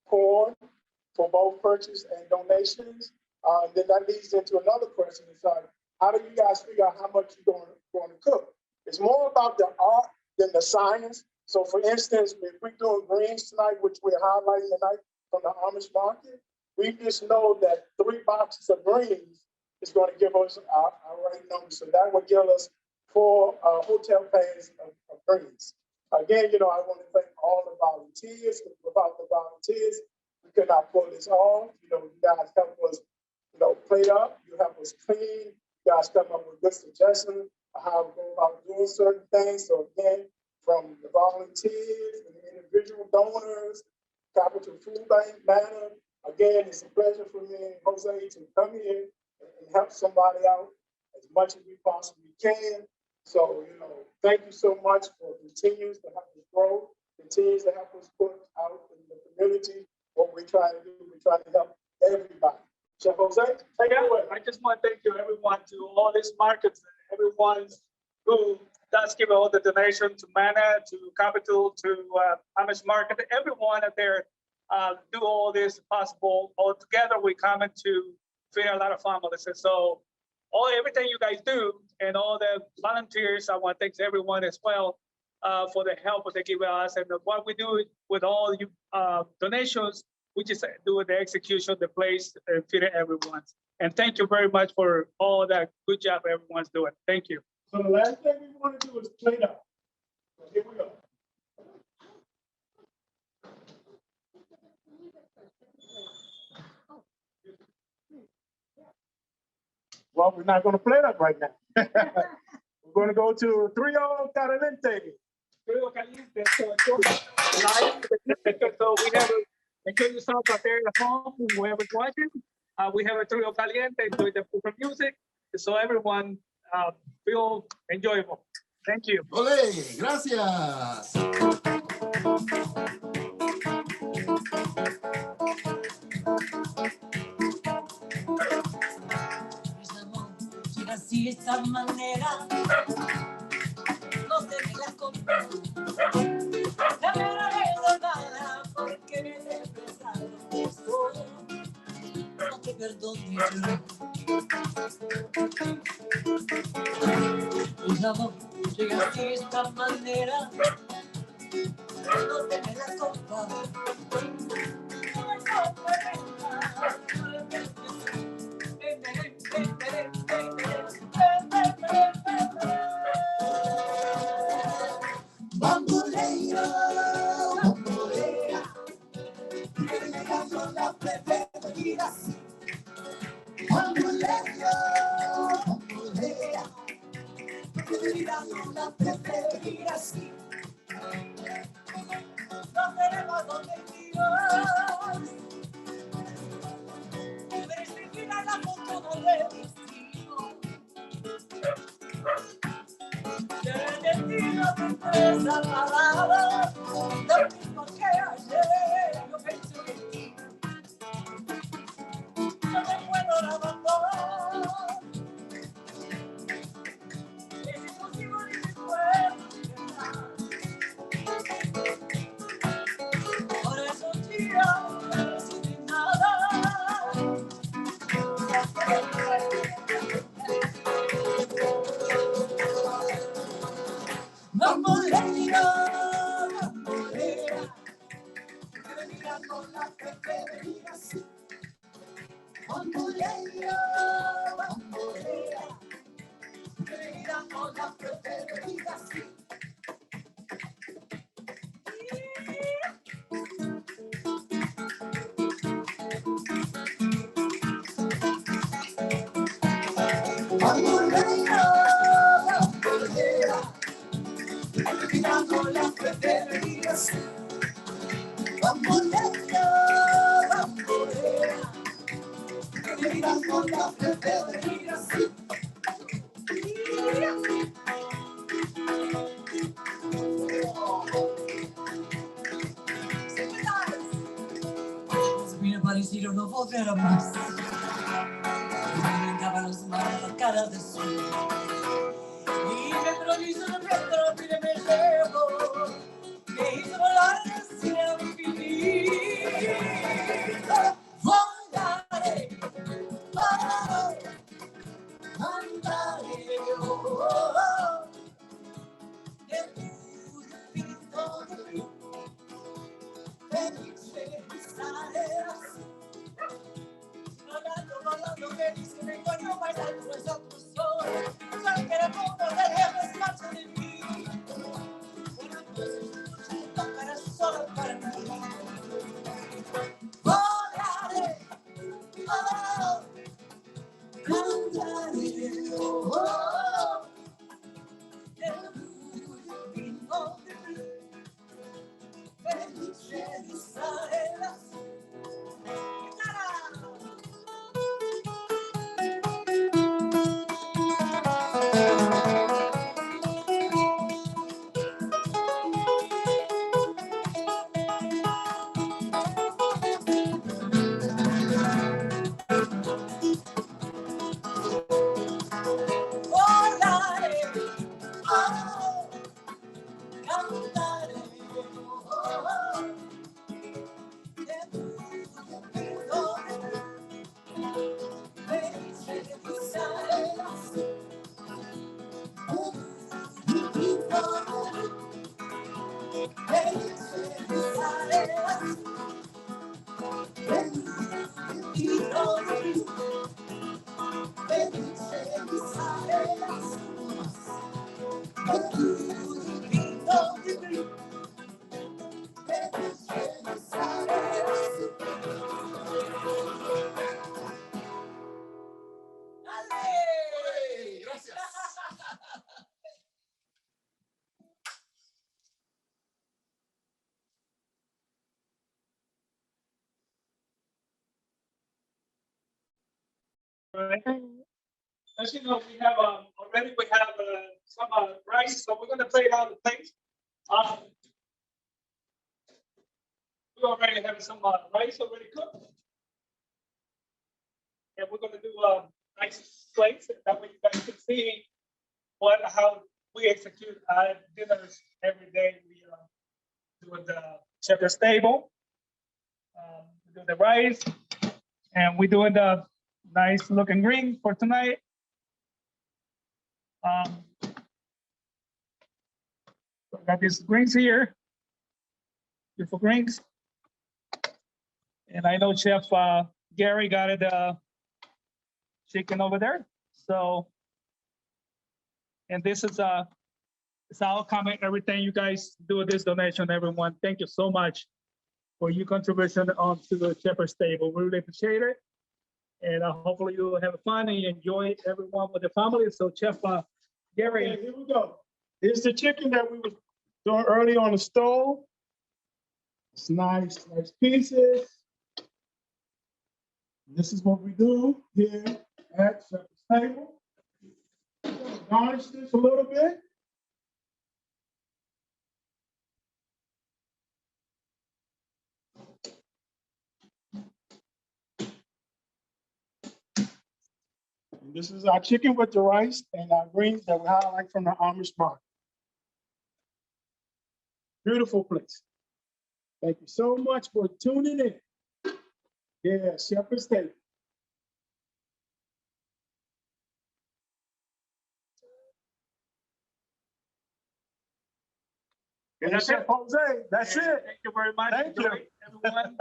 corn, for both purchase and donations. Then that leads into another question. It's like, how do you guys figure out how much you're going to cook? It's more about the art than the science. So for instance, if we're doing greens tonight, which we're highlighting tonight from the Amish market, we just know that 3 boxes of greens is going to give us our right number. So that will give us 4 hotel pays of greens. Again, you know, I want to thank all the volunteers. Without the volunteers, we could not pull this off. You know, you guys help us, you know, plate up. You help us clean. You guys come up with good suggestions of how to go about doing certain things. So again, from the volunteers and the individual donors, Capital Food Bank, Manor, again, it's a pleasure for me and Jose to come here and help somebody out as much as we possibly can. So, you know, thank you so much for continues to help us grow, continues to help us put out in the community what we try to do. We try to help everybody. Chef Jose, take it away. I just want to thank you, everyone, to all these markets, everyone who does give all the donation to Mana, to Capital, to Amish Market, everyone out there do all this possible. All together, we come into feed a lot of families. And so everything you guys do and all the volunteers, I want to thank everyone as well for the help that they give us and what we do with all you donations we just do the execution, the plays, fit everyone. And thank you very much for all that good job everyone's doing. Thank you. So the last thing we want to do is play it up. So here we go. Well, we're not going to play that right now. We're going to go to Trio Caliente. Trio Caliente. So we have enjoy yourself out there at home, whoever's watching. We have a Trio Caliente, enjoy the music, so everyone feel enjoyable. Thank you. Ole, gracias. Así esta manera, no te vi la compra. La verdad es nada, porque me he expresado esto. No te perdone yo. Pues amor, llega así esta manera, no te vi la compra. Bamboleo, bambolea, que llegando la preferida. Bamboleo, bambolea, que llegando la preferida. No tenemos donde ir, restringir a la foto no resistido. El destino de esa palabra, lo mismo que ayer yo pensé en ti. No me puedo abandonar, es imposible ni se puede llegar. Por eso tira, sin nada. Bamboleo, bambolea, que venga con la preferida. Bamboleo, bambolea, que venga con la preferida. Bamboleo, bambolea, que venga con la preferida. Bamboleo, bambolea, que venga con la preferida. Mira, parecido no volverá más. Me vengaban los malos, las caras de sol. Y me prodigió de pronto, pídeme llevo. Me hizo volar sin el infinito. Volaré, oh, andaré, oh, el tuyo pinto de mí. Felice estaré así. Volando, que dice me engañó más alto es otro sol. Sabe que la punta del jefe es macho de mí. Una cosa tocará solo para mí. Volaré, oh, cantaré, oh, el vino de mí. Felice estaré así. Right. As you know, we have already we have some rice, so we're gonna play it on the plate. We already have some rice already cooked, and we're gonna do nice plates that way you guys can see how we execute our dinners every day. We do at the shepherd's table. We do the rice, and we do the nice looking ring for tonight. So I got these rings here, beautiful rings. And I know Chef Gary got it chicken over there. So, and this is it's all coming, everything you guys do with this donation, everyone. Thank you so much for your contribution onto the Shepherd's Table. We really appreciate it. And hopefully you will have fun and enjoy everyone with the family. So Chef Gary. Okay, here we go. Here's the chicken that we were doing early on the stove. It's nice pieces. This is what we do here at Shepherd's Table. Garnish this a little bit. And this is our chicken with the rice and our greens that we highlight from the Amish market. Beautiful place. Thank you so much for tuning in. Yeah, Shepherd's Table. And that's Chef Jose. That's it. Thank you very much. Thank you, everyone.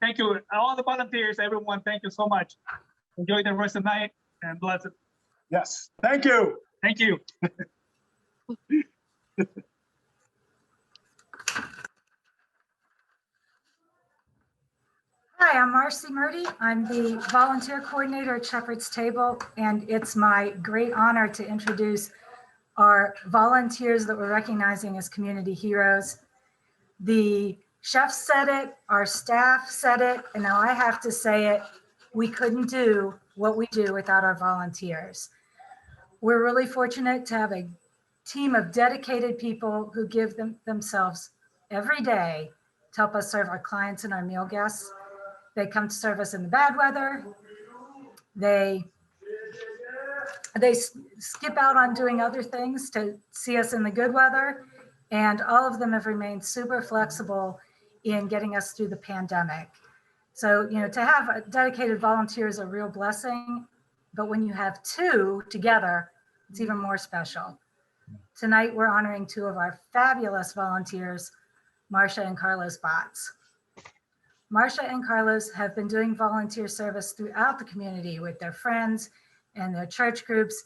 Thank you, all the volunteers, everyone. Thank you so much. Enjoy the rest of the night and bless it. Yes. Thank you. Thank you. Hi, I'm Marcy Murdy. I'm the volunteer coordinator at Shepherd's Table, and it's my great honor to introduce our volunteers that we're recognizing as community heroes. The chef said it, our staff said it, and now I have to say it. We couldn't do what we do without our volunteers. We're really fortunate to have a team of dedicated people who give themselves every day to help us serve our clients and our meal guests. They come to serve us in the bad weather. They skip out on doing other things to see us in the good weather. And all of them have remained super flexible in getting us through the pandemic. So, to have dedicated volunteers is a real blessing, but when you have two together, it's even more special. Tonight, we're honoring two of our fabulous volunteers, Marcia and Carlos Botts. Marcia and Carlos have been doing volunteer service throughout the community with their friends and their church groups,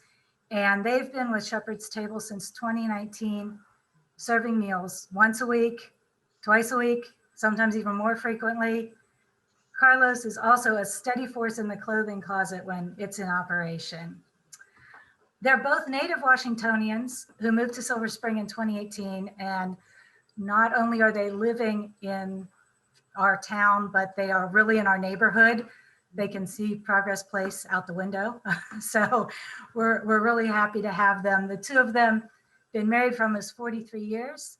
and they've been with Shepherd's Table since 2019, serving meals once a week, twice a week, sometimes even more frequently. Carlos is also a steady force in the clothing closet when it's in operation. They're both native Washingtonians who moved to Silver Spring in 2018, and not only are they living in our town, but they are really in our neighborhood. They can see Progress Place out the window. So we're really happy to have them. The two of them been married for almost 43 years.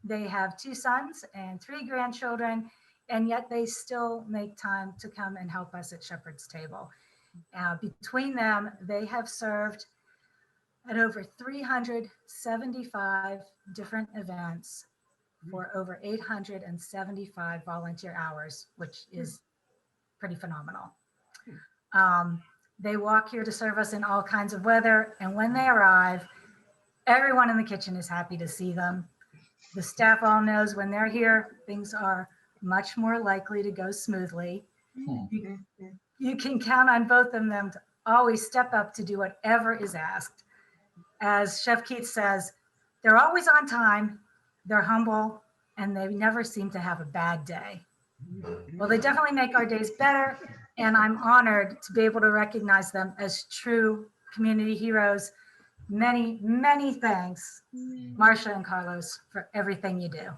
They have 2 sons and 3 grandchildren, and yet they still make time to come and help us at Shepherd's Table. Between them, they have served at over 375 different events for over 875 volunteer hours, which is pretty phenomenal. They walk here to serve us in all kinds of weather, and when they arrive, everyone in the kitchen is happy to see them. The staff all knows when they're here, things are much more likely to go smoothly. You can count on both of them to always step up to do whatever is asked. As Chef Keith says, they're always on time, they're humble, and they never seem to have a bad day. Well, they definitely make our days better, and I'm honored to be able to recognize them as true community heroes. Many, many thanks, Marcia and Carlos, for everything you do.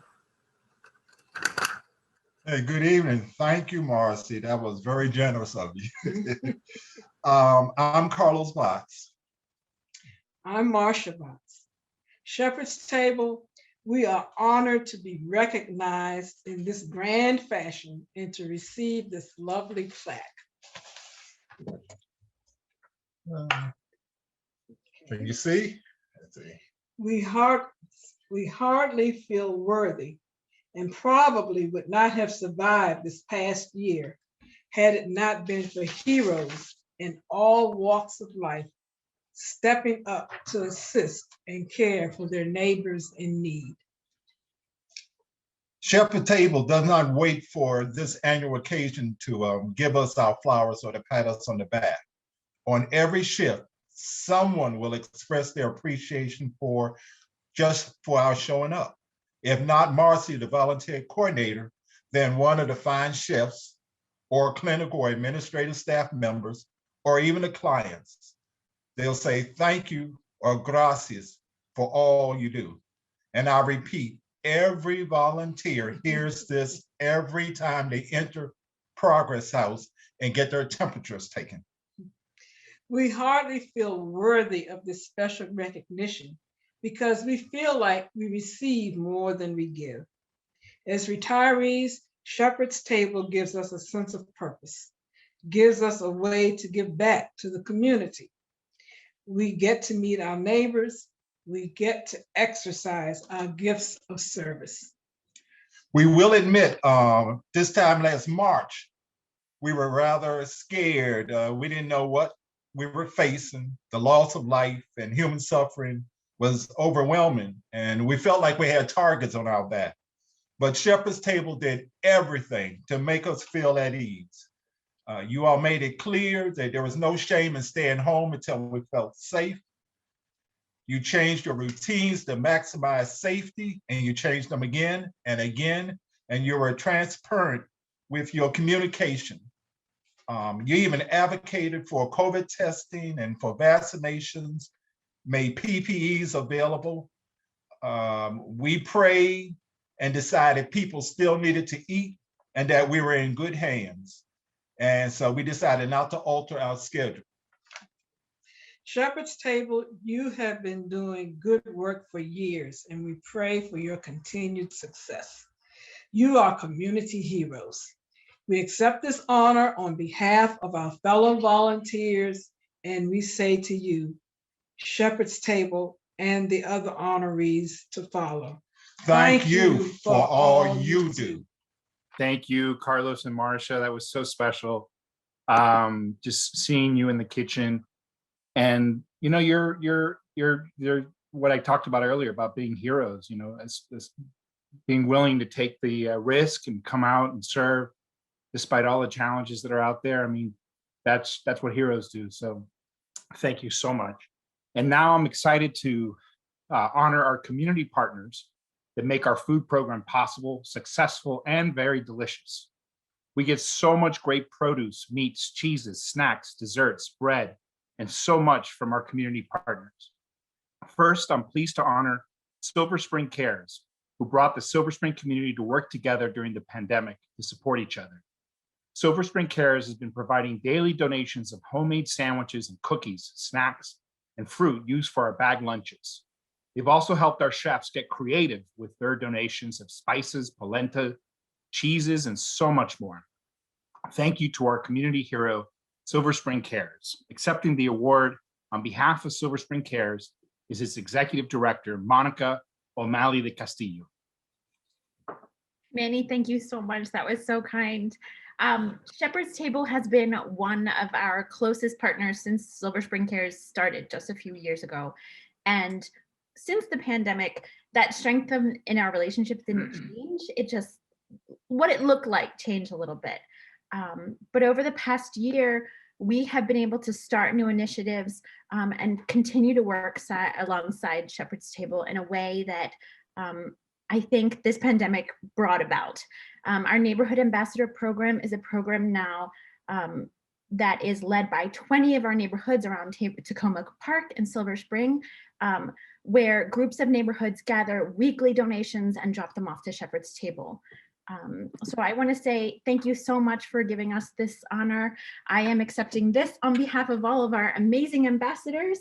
Hey, good evening. Thank you, Marcy. That was very generous of you. I'm Carlos Watts. I'm Marsha Watts. Shepherd's Table, we are honored to be recognized in this grand fashion and to receive this lovely plaque. Can you see? Let's see. We hardly feel worthy and probably would not have survived this past year had it not been for heroes in all walks of life stepping up to assist and care for their neighbors in need. Shepherd Table does not wait for this annual occasion to give us our flowers or to pat us on the back. On every shift, someone will express their appreciation for our showing up. If not Marcy, the volunteer coordinator, then one of the fine chefs or clinical or administrative staff members, or even the clients. They'll say thank you or gracias for all you do. And I repeat, every volunteer hears this every time they enter Progress House and get their temperatures taken. We hardly feel worthy of this special recognition because we feel like we receive more than we give. As retirees, Shepherd's Table gives us a sense of purpose, gives us a way to give back to the community. We get to meet our neighbors, we get to exercise our gifts of service. We will admit, this time last March, we were rather scared. We didn't know what we were facing. The loss of life and human suffering was overwhelming, and we felt like we had targets on our back. But Shepherd's Table did everything to make us feel at ease. You all made it clear that there was no shame in staying home until we felt safe. You changed your routines to maximize safety, and you changed them again and again, and you were transparent with your communication. You even advocated for COVID testing and for vaccinations, made PPEs available. We prayed and decided people still needed to eat and that we were in good hands. And so we decided not to alter our schedule. Shepherd's Table, you have been doing good work for years, and we pray for your continued success. You are community heroes. We accept this honor on behalf of our fellow volunteers, and we say to you, Shepherd's Table and the other honorees to follow. Thank you for all you do. Thank you, Carlos and Marsha. That was so special. Just seeing you in the kitchen. And you know, you're what I talked about earlier about being heroes, you know, as being willing to take the risk and come out and serve despite all the challenges that are out there. I mean, that's what heroes do. So thank you so much. And now I'm excited to honor our community partners that make our food program possible, successful, and very delicious. We get so much great produce, meats, cheeses, snacks, desserts, bread, and so much from our community partners. First, I'm pleased to honor Silver Spring Cares, who brought the Silver Spring community to work together during the pandemic to support each other. Silver Spring Cares has been providing daily donations of homemade sandwiches and cookies, snacks, and fruit used for our bag lunches. They've also helped our chefs get creative with their donations of spices, polenta, cheeses, and so much more. Thank you to our community hero, Silver Spring Cares. Accepting the award on behalf of Silver Spring Cares is its executive director, Monica O'Malley de Castillo. Manny, thank you so much. That was so kind. Shepherd's Table has been one of our closest partners since Silver Spring Cares started just a few years ago. And since the pandemic, that strength in our relationships didn't change. It just, what it looked like changed a little bit. But over the past year, we have been able to start new initiatives and continue to work alongside Shepherd's Table in a way that I think this pandemic brought about. Our Neighborhood Ambassador Program is a program now that is led by 20 of our neighborhoods around Tacoma Park and Silver Spring, where groups of neighborhoods gather weekly donations and drop them off to Shepherd's Table. So I want to say thank you so much for giving us this honor. I am accepting this on behalf of all of our amazing ambassadors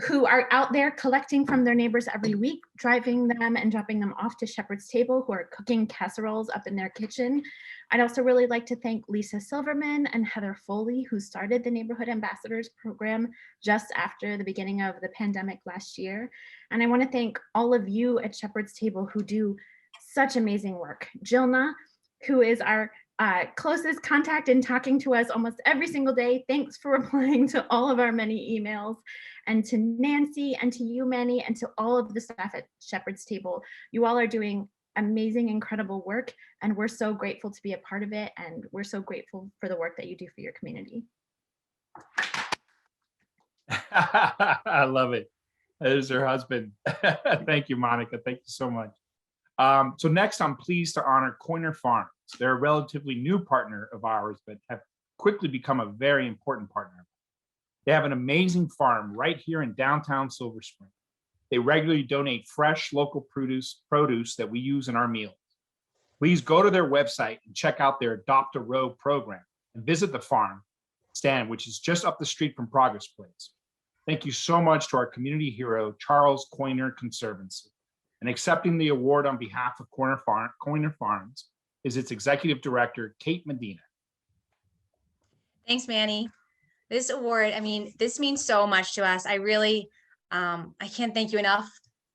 who are out there collecting from their neighbors every week, driving them and dropping them off to Shepherd's Table, who are cooking casseroles up in their kitchen. I'd also really like to thank Lisa Silverman and Heather Foley, who started the Neighborhood Ambassadors program just after the beginning of the pandemic last year. And I want to thank all of you at Shepherd's Table who do such amazing work. Jilna, who is our closest contact in talking to us almost every single day. Thanks for replying to all of our many emails. And to Nancy and to you, Manny, and to all of the staff at Shepherd's Table. You all are doing amazing, incredible work, and we're so grateful to be a part of it, and we're so grateful for the work that you do for your community. I love it. That is her husband. Thank you, Monica. Thank you so much. So next, I'm pleased to honor Coiner Farms. They're a relatively new partner of ours, but have quickly become a very important partner. They have an amazing farm right here in downtown Silver Spring. They regularly donate fresh local produce that we use in our meals. Please go to their website and check out their Adopt a Row program and visit the farm stand, which is just up the street from Progress Place. Thank you so much to our community hero, Charles Coiner Conservancy. And accepting the award on behalf of Coiner Farms is its executive director, Kate Medina. Thanks, Manny. This award, I mean, this means so much to us. I really, I can't thank you enough.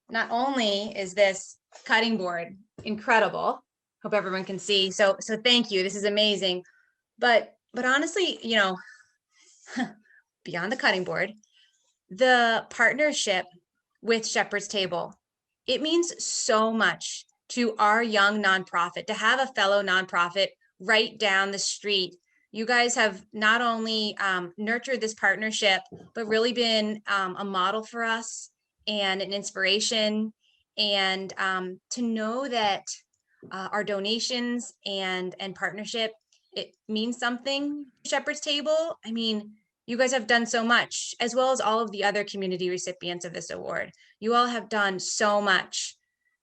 Not only is this cutting board incredible, hope everyone can see. So thank you. This is amazing. But honestly, you know, beyond the cutting board, the partnership with Shepherd's Table, it means so much to our young nonprofit to have a fellow nonprofit right down the street. You guys have not only nurtured this partnership, but really been a model for us and an inspiration. And to know that our donations and partnership, it means something to Shepherd's Table. I mean, you guys have done so much, as well as all of the other community recipients of this award. You all have done so much.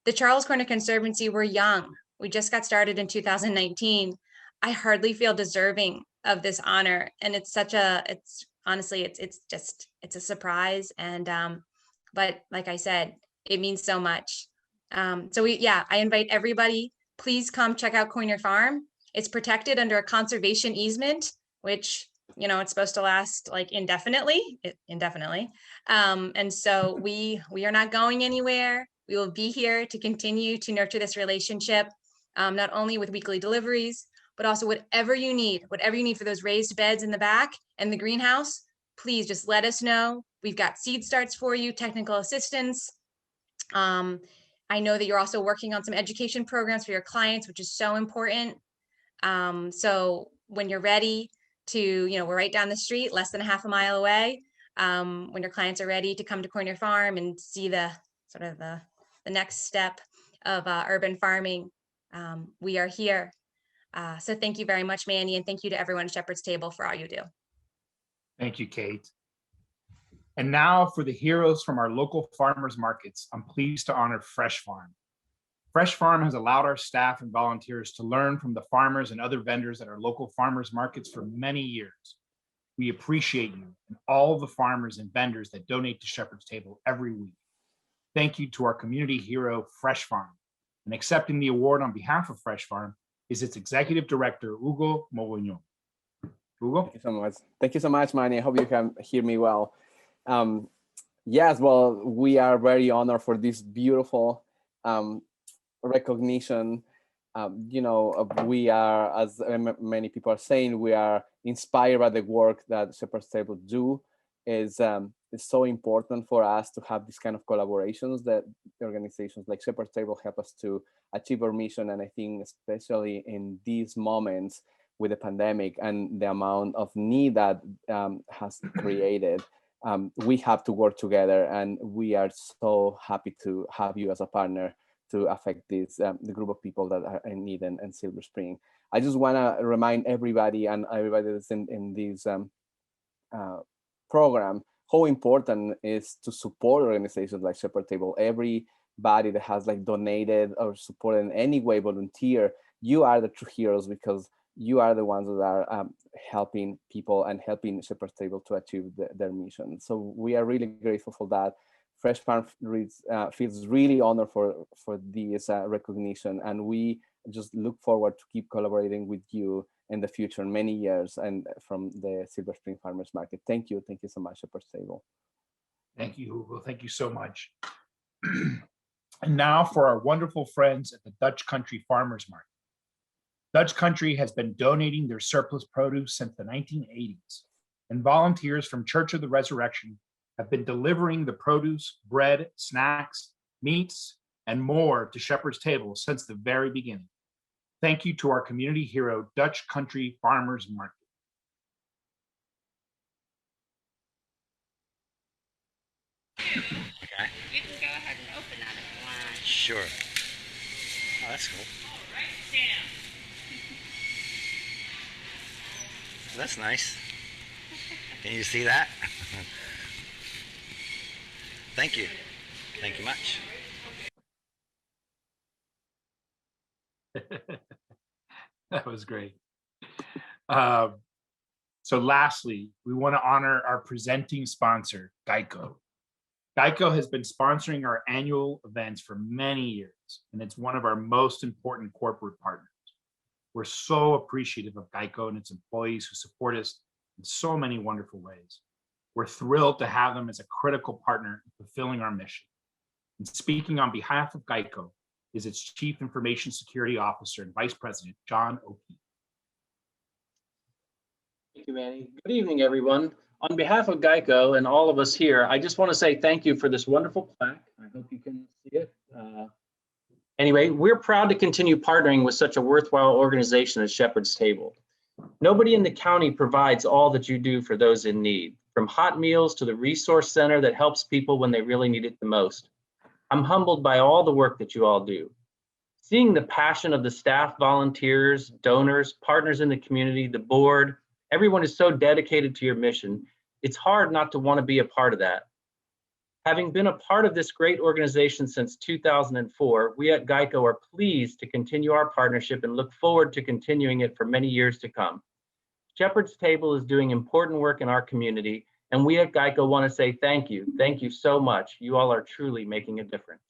The Charles Coiner Conservancy, we're young. We just got started in 2019. I hardly feel deserving of this honor. And it's honestly, it's a surprise. And, but like I said, it means so much. I invite everybody, please come check out Coiner Farm. It's protected under a conservation easement, which, you know, it's supposed to last like indefinitely. And so we are not going anywhere. We will be here to continue to nurture this relationship, not only with weekly deliveries, but also whatever you need for those raised beds in the back and the greenhouse, please just let us know. We've got seed starts for you, technical assistance. I know that you're also working on some education programs for your clients, which is so important. So when you're ready to, you know, we're right down the street, less than a half a mile away. When your clients are ready to come to Coiner Farm and see the sort of the next step of urban farming, we are here. So thank you very much, Manny, and thank you to everyone at Shepherd's Table for all you do. Thank you, Kate. And now for the heroes from our local farmers markets, I'm pleased to honor Fresh Farm. Fresh Farm has allowed our staff and volunteers to learn from the farmers and other vendors at our local farmers markets for many years. We appreciate you and all the farmers and vendors that donate to Shepherd's Table every week. Thank you to our community hero, Fresh Farm. And accepting the award on behalf of Fresh Farm is its executive director, Hugo Mogoño. Hugo? Thank you so much. Thank you so much, Manny. I hope you can hear me well. Yes, well, we are very honored for this beautiful recognition. You know, we are, as many people are saying, we are inspired by the work that Shepherd's Table do. It's so important for us to have this kind of collaborations that organizations like Shepherd's Table help us to achieve our mission. And I think especially in these moments with the pandemic and the amount of need that has created, we have to work together, and we are so happy to have you as a partner to affect this the group of people that are in need in Silver Spring. I just want to remind everybody and everybody that's in this program how important it is to support organizations like Shepherd's Table. Every anybody that has like donated or supported in any way, volunteer, you are the true heroes, because you are the ones that are helping people and helping Shepherd's Table to achieve their mission. So we are really grateful for that. Fresh Farm feels really honored for this recognition, and we just look forward to keep collaborating with you in the future, many years, and from the Silver Spring Farmers Market. Thank you so much, Shepherd's Table. Thank you, Hugo. Thank you so much. And now for our wonderful friends at the Dutch Country Farmers Market. Dutch Country has been donating their surplus produce since the 1980s, and volunteers from Church of the Resurrection have been delivering the produce, bread, snacks, meats, and more to Shepherd's Table since the very beginning. Thank you to our community hero, Dutch Country Farmers Market. Okay. You can go ahead and open that if you want. Sure. Oh, that's cool. Right, Sam. That's nice. Can you see that? Thank you. Thank you much. That was great. So lastly, we want to honor our presenting sponsor, Geico. Geico has been sponsoring our annual events for many years, and it's one of our most important corporate partners. We're so appreciative of Geico and its employees who support us in so many wonderful ways. We're thrilled to have them as a critical partner in fulfilling our mission. And speaking on behalf of Geico is its Chief Information Security Officer and Vice President, John Ogi. Thank you, Manny. Good evening, everyone. On behalf of Geico and all of us here, I just want to say thank you for this wonderful plaque. I hope you can see it. Anyway, we're proud to continue partnering with such a worthwhile organization as Shepherd's Table. Nobody in the county provides all that you do for those in need, from hot meals to the resource center that helps people when they really need it the most. I'm humbled by all the work that you all do. Seeing the passion of the staff, volunteers, donors, partners in the community, the board, everyone is so dedicated to your mission. It's hard not to want to be a part of that. Having been a part of this great organization since 2004, we at Geico are pleased to continue our partnership and look forward to continuing it for many years to come. Shepherd's Table is doing important work in our community, and we at Geico want to say thank you. Thank you so much. You all are truly making a difference.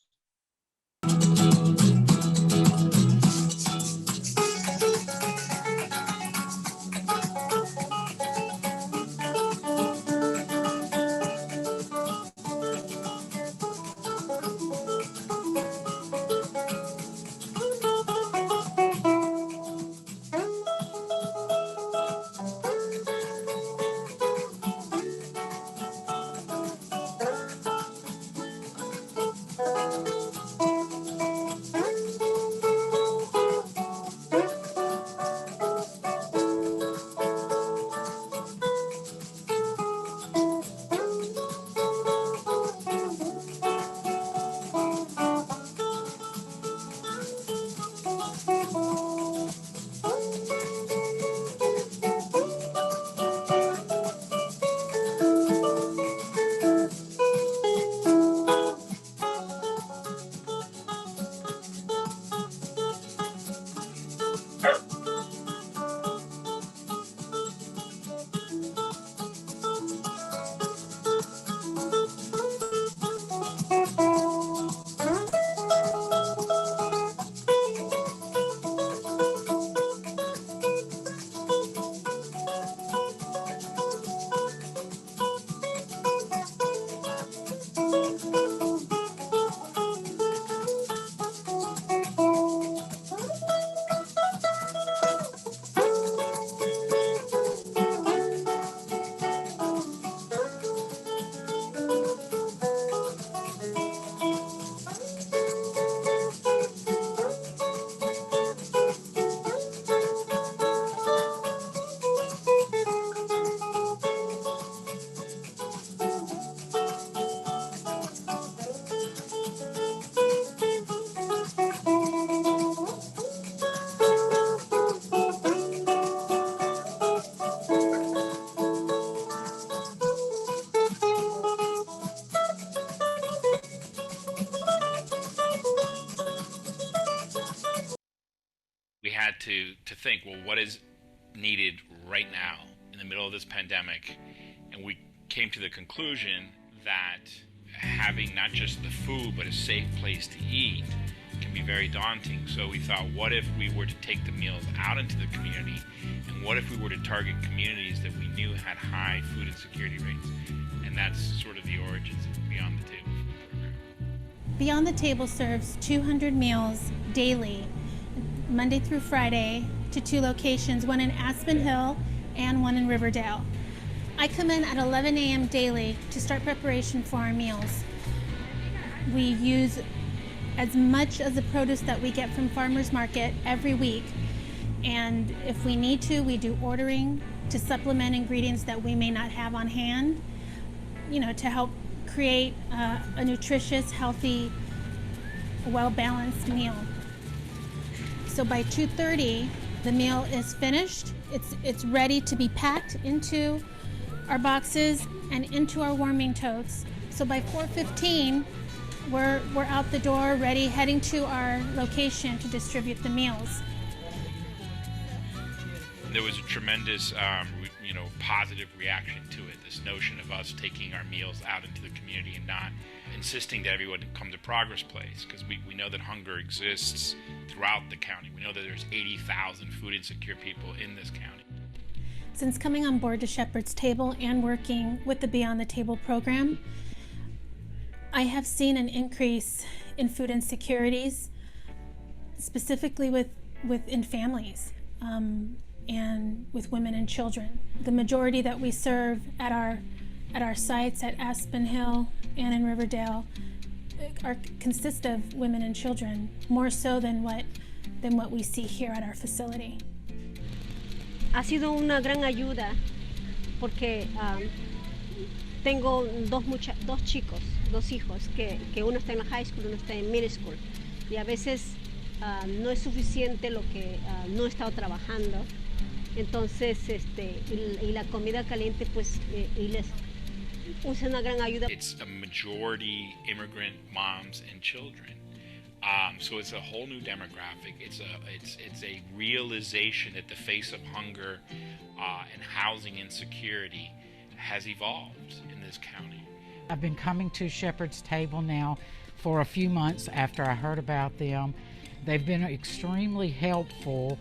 to think, well, what is needed right now in the middle of this pandemic? And we came to the conclusion that having not just the food, but a safe place to eat can be very daunting. So we thought, what if we were to take the meals out into the community? And what if we were to target communities that we knew had high food insecurity rates? And that's sort of the origins of Beyond the Table food program. Beyond the Table serves 200 meals daily, Monday through Friday, to 2 locations, one in Aspen Hill and one in Riverdale. I come in at 11 a.m. daily to start preparation for our meals. We use as much of the produce that we get from farmers market every week. And if we need to, we do ordering to supplement ingredients that we may not have on hand, to help create a nutritious, healthy, well-balanced meal. So by 2:30, the meal is finished. It's ready to be packed into our boxes and into our warming totes. So by 4:15, we're out the door, ready, heading to our location to distribute the meals. There was a tremendous, positive reaction to it. This notion of us taking our meals out into the community and not insisting that everyone come to Progress Place, because we know that hunger exists throughout the county. We know that there's 80,000 food insecure people in this county. Since coming on board to Shepherd's Table and working with the Beyond the Table program, I have seen an increase in food insecurities, specifically within families and with women and children. The majority that we serve at our sites at Aspen Hill and in Riverdale consist of women and children, more so than what we see here at our facility. Ha sido una gran ayuda porque tengo dos chicos, dos hijos, que uno está en la high school, uno está en middle school, y a veces no es suficiente lo que no he estado trabajando. Entonces, y la comida caliente, pues, y les usa una gran ayuda. It's a majority immigrant moms and children. So it's a whole new demographic. It's a realization that the face of hunger and housing insecurity has evolved in this county. I've been coming to Shepherd's Table now for a few months after I heard about them. They've been extremely helpful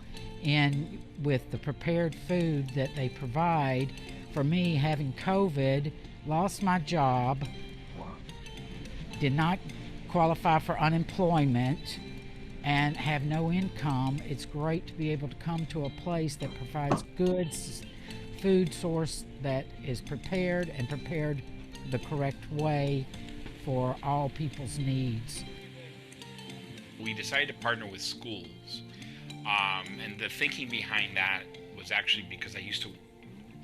with the prepared food that they provide. For me, having COVID, lost my job, did not qualify for unemployment, and have no income. It's great to be able to come to a place that provides good food source that is prepared the correct way for all people's needs. We decided to partner with schools, and the thinking behind that was actually because I used to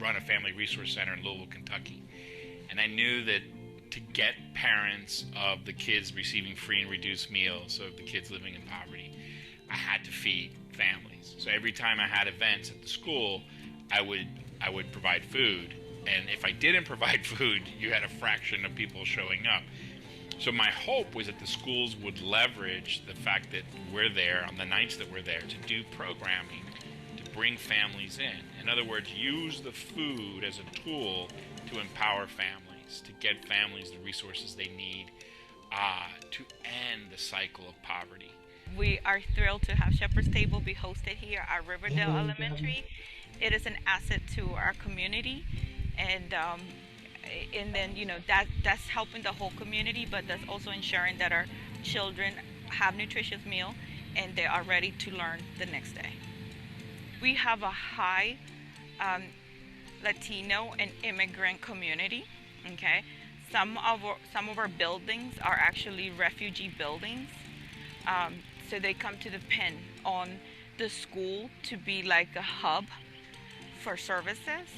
run a family resource center in Louisville, Kentucky, and I knew that to get parents of the kids receiving free and reduced meals, so the kids living in poverty, I had to feed families. So every time I had events at the school, I would provide food, and if I didn't provide food, you had a fraction of people showing up. So my hope was that the schools would leverage the fact that we're there on the nights that we're there to do programming to bring families in. In other words, use the food as a tool to empower families, to get families the resources they need to end the cycle of poverty. We are thrilled to have Shepherd's Table be hosted here at Riverdale Elementary. It is an asset to our community, and then that's helping the whole community, but that's also ensuring that our children have nutritious meal and they are ready to learn the next day. We have a high Latino and immigrant community. Okay, some of our buildings are actually refugee buildings, so they come to depend on the school to be like a hub for services,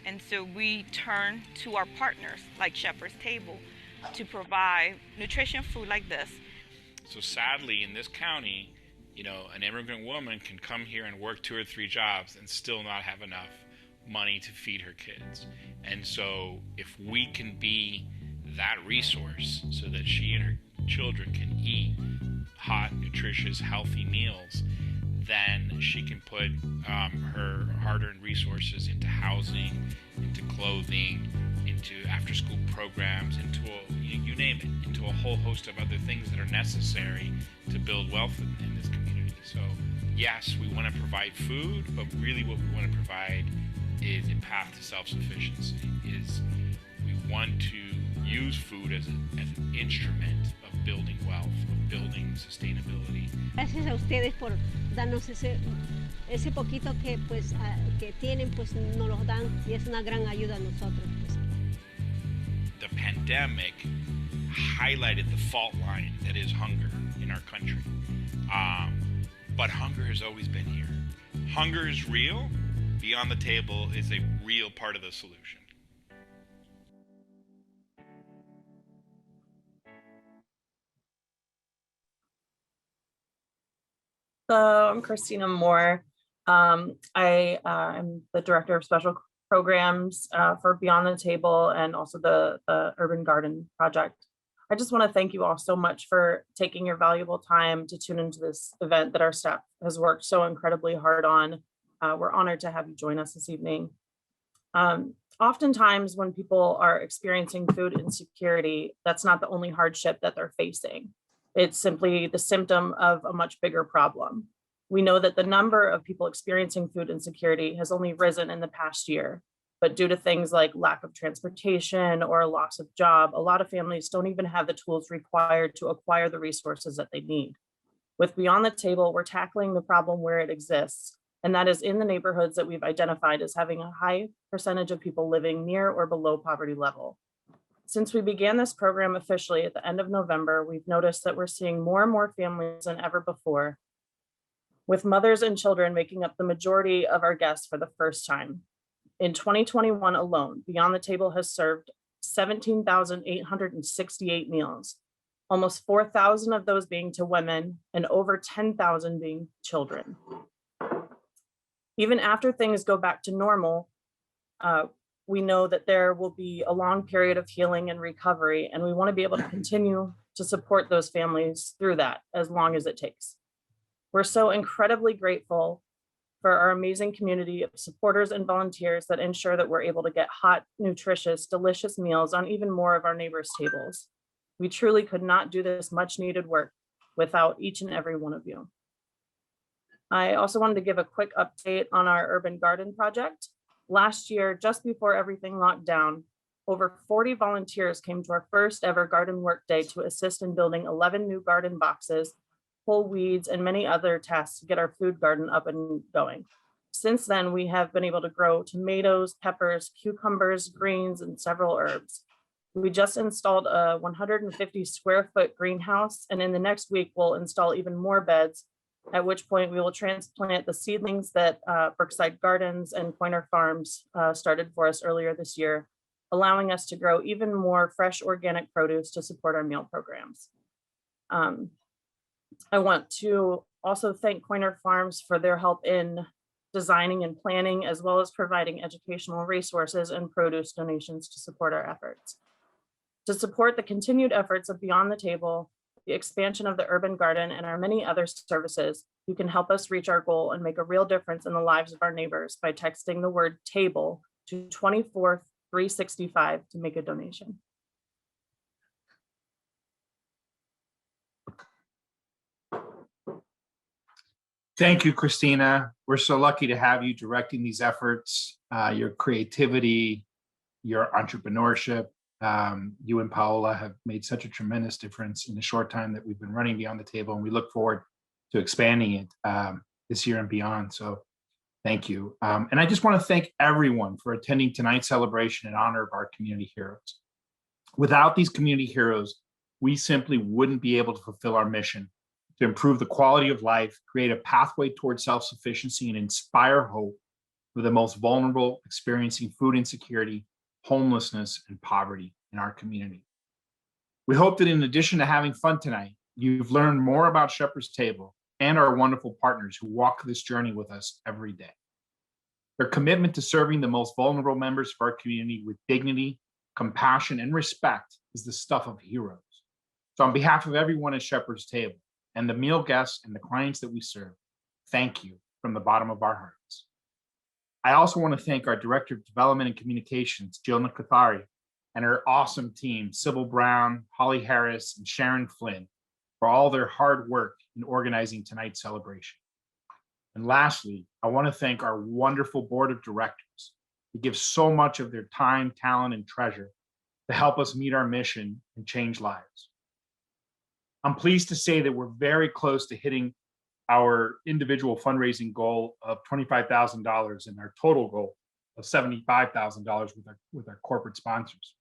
and so we turn to our partners like Shepherd's Table to provide nutrition food like this. So sadly, in this county, an immigrant woman can come here and work 2 or 3 jobs and still not have enough money to feed her kids. And so if we can be that resource so that she and her children can eat hot, nutritious, healthy meals, then she can put her hard-earned resources into housing, into clothing, into after-school programs, into you name it, into a whole host of other things that are necessary to build wealth in this community. So yes, we want to provide food, but really what we want to provide is a path to self-sufficiency. We want to use food as an instrument of building wealth, of building sustainability. Gracias a ustedes por darnos ese poquito que pues que tienen, pues nos lo dan y es una gran ayuda a nosotros. Pues. The pandemic highlighted the fault line that is hunger in our country. But hunger has always been here. Hunger is real. Beyond the Table is a real part of the solution. So I'm Christina Moore. I'm the Director of Special Programs for Beyond the Table and also the Urban Garden Project. I just want to thank you all so much for taking your valuable time to tune into this event that our staff has worked so incredibly hard on. We're honored to have you join us this evening. Oftentimes when people are experiencing food insecurity, that's not the only hardship that they're facing. It's simply the symptom of a much bigger problem. We know that the number of people experiencing food insecurity has only risen in the past year, but due to things like lack of transportation or a loss of job, a lot of families don't even have the tools required to acquire the resources that they need. With Beyond the Table, we're tackling the problem where it exists, and that is in the neighborhoods that we've identified as having a high percentage of people living near or below poverty level. Since we began this program officially at the end of November, we've noticed that we're seeing more and more families than ever before, with mothers and children making up the majority of our guests for the first time. In 2021 alone, Beyond the Table has served 17,868 meals, almost 4,000 of those being to women and over 10,000 being children. Even after things go back to normal, we know that there will be a long period of healing and recovery, and we want to be able to continue to support those families through that as long as it takes. We're so incredibly grateful for our amazing community of supporters and volunteers that ensure that we're able to get hot, nutritious, delicious meals on even more of our neighbors' tables. We truly could not do this much needed work without each and every one of you. I also wanted to give a quick update on our urban garden project. Last year, just before everything locked down, over 40 volunteers came to our first ever garden work day to assist in building 11 new garden boxes, pull weeds, and many other tasks to get our food garden up and going. Since then, we have been able to grow tomatoes, peppers, cucumbers, greens, and several herbs. We just installed a 150 square foot greenhouse, and in the next week, we'll install even more beds, at which point we will transplant the seedlings that Brookside Gardens and Pointer Farms started for us earlier this year, allowing us to grow even more fresh organic produce to support our meal programs. I want to also thank Pointer Farms for their help in designing and planning, as well as providing educational resources and produce donations to support our efforts. To support the continued efforts of Beyond the Table, the expansion of the urban garden, and our many other services, you can help us reach our goal and make a real difference in the lives of our neighbors by texting the word TABLE to 24365 to make a donation. Thank you, Christina. We're so lucky to have you directing these efforts, your creativity, your entrepreneurship. You and Paola have made such a tremendous difference in the short time that we've been running Beyond the Table, and we look forward to expanding it this year and beyond. So thank you. And I just want to thank everyone for attending tonight's celebration in honor of our community heroes. Without these community heroes, we simply wouldn't be able to fulfill our mission to improve the quality of life, create a pathway towards self-sufficiency, and inspire hope for the most vulnerable experiencing food insecurity, homelessness, and poverty in our community. We hope that in addition to having fun tonight, you've learned more about Shepherd's Table and our wonderful partners who walk this journey with us every day. Their commitment to serving the most vulnerable members of our community with dignity, compassion, and respect is the stuff of heroes. So on behalf of everyone at Shepherd's Table and the meal guests and the clients that we serve, thank you from the bottom of our hearts. I also want to thank our Director of Development and Communications, Jill Nakathari, and her awesome team, Sybil Brown, Holly Harris, and Sharon Flynn, for all their hard work in organizing tonight's celebration. And lastly, I want to thank our wonderful board of directors who give so much of their time, talent, and treasure to help us meet our mission and change lives. I'm pleased to say that we're very close to hitting our individual fundraising goal of $25,000 and our total goal of $75,000 with our corporate sponsors.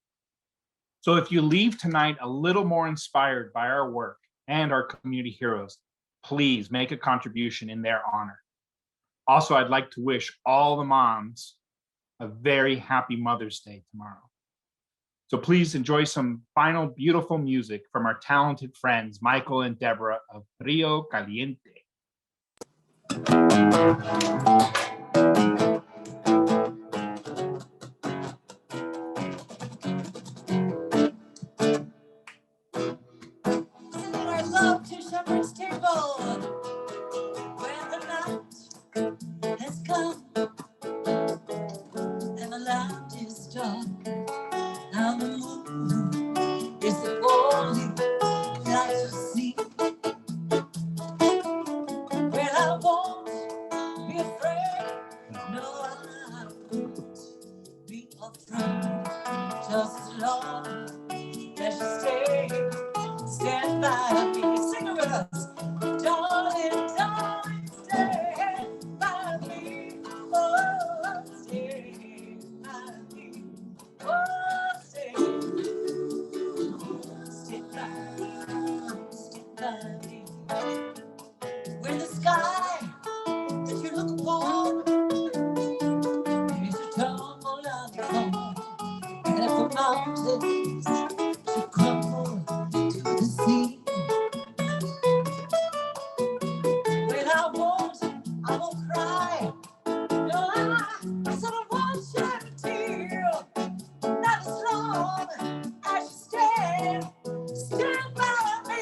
So if you leave tonight a little more inspired by our work and our community heroes, please make a contribution in their honor. Also, I'd like to wish all the moms a very happy Mother's Day tomorrow. So please enjoy some final beautiful music from our talented friends, Michael and Deborah of Trio Caliente. Sending our love to Shepherd's Table, where the night has come and the lounge is dark. Now the moon is the only light to see. Well, I won't be afraid. No, I won't be afraid. Just as long as you stand by me. Sing it with us. Darling, darling, stand by me. Oh, stand by me. Oh, stand by me. Where the sky that you look upon is a tumble of the fall, and if the mountains should crumble to the sea, well, I won't cry. No, I said I won't shed a tear. Not as long as you stand by me.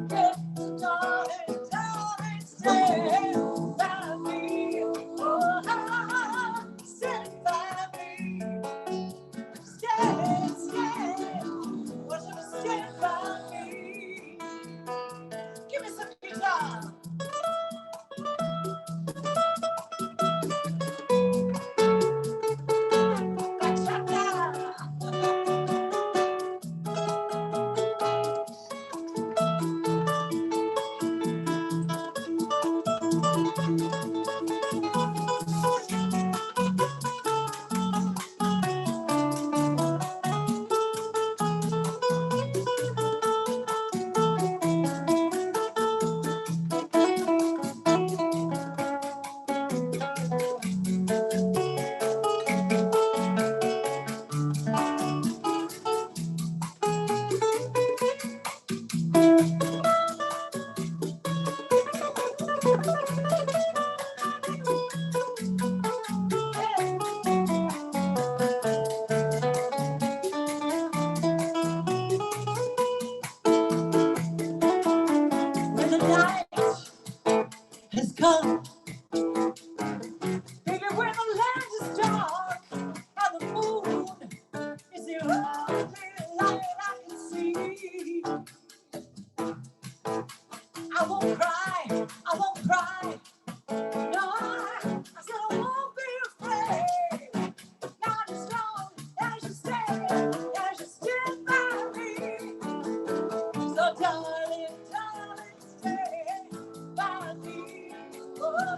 Yeah, darling, darling, stand by me. Oh, stand by me. Stand, want you to stand by me. Give me some guitar. When the night has come, baby, when the land is dark and the moon is the only light I can see, I won't cry, I won't cry. No, I said I won't be afraid. Not as long as you stand by me. So darling, darling, stay by me. Oh,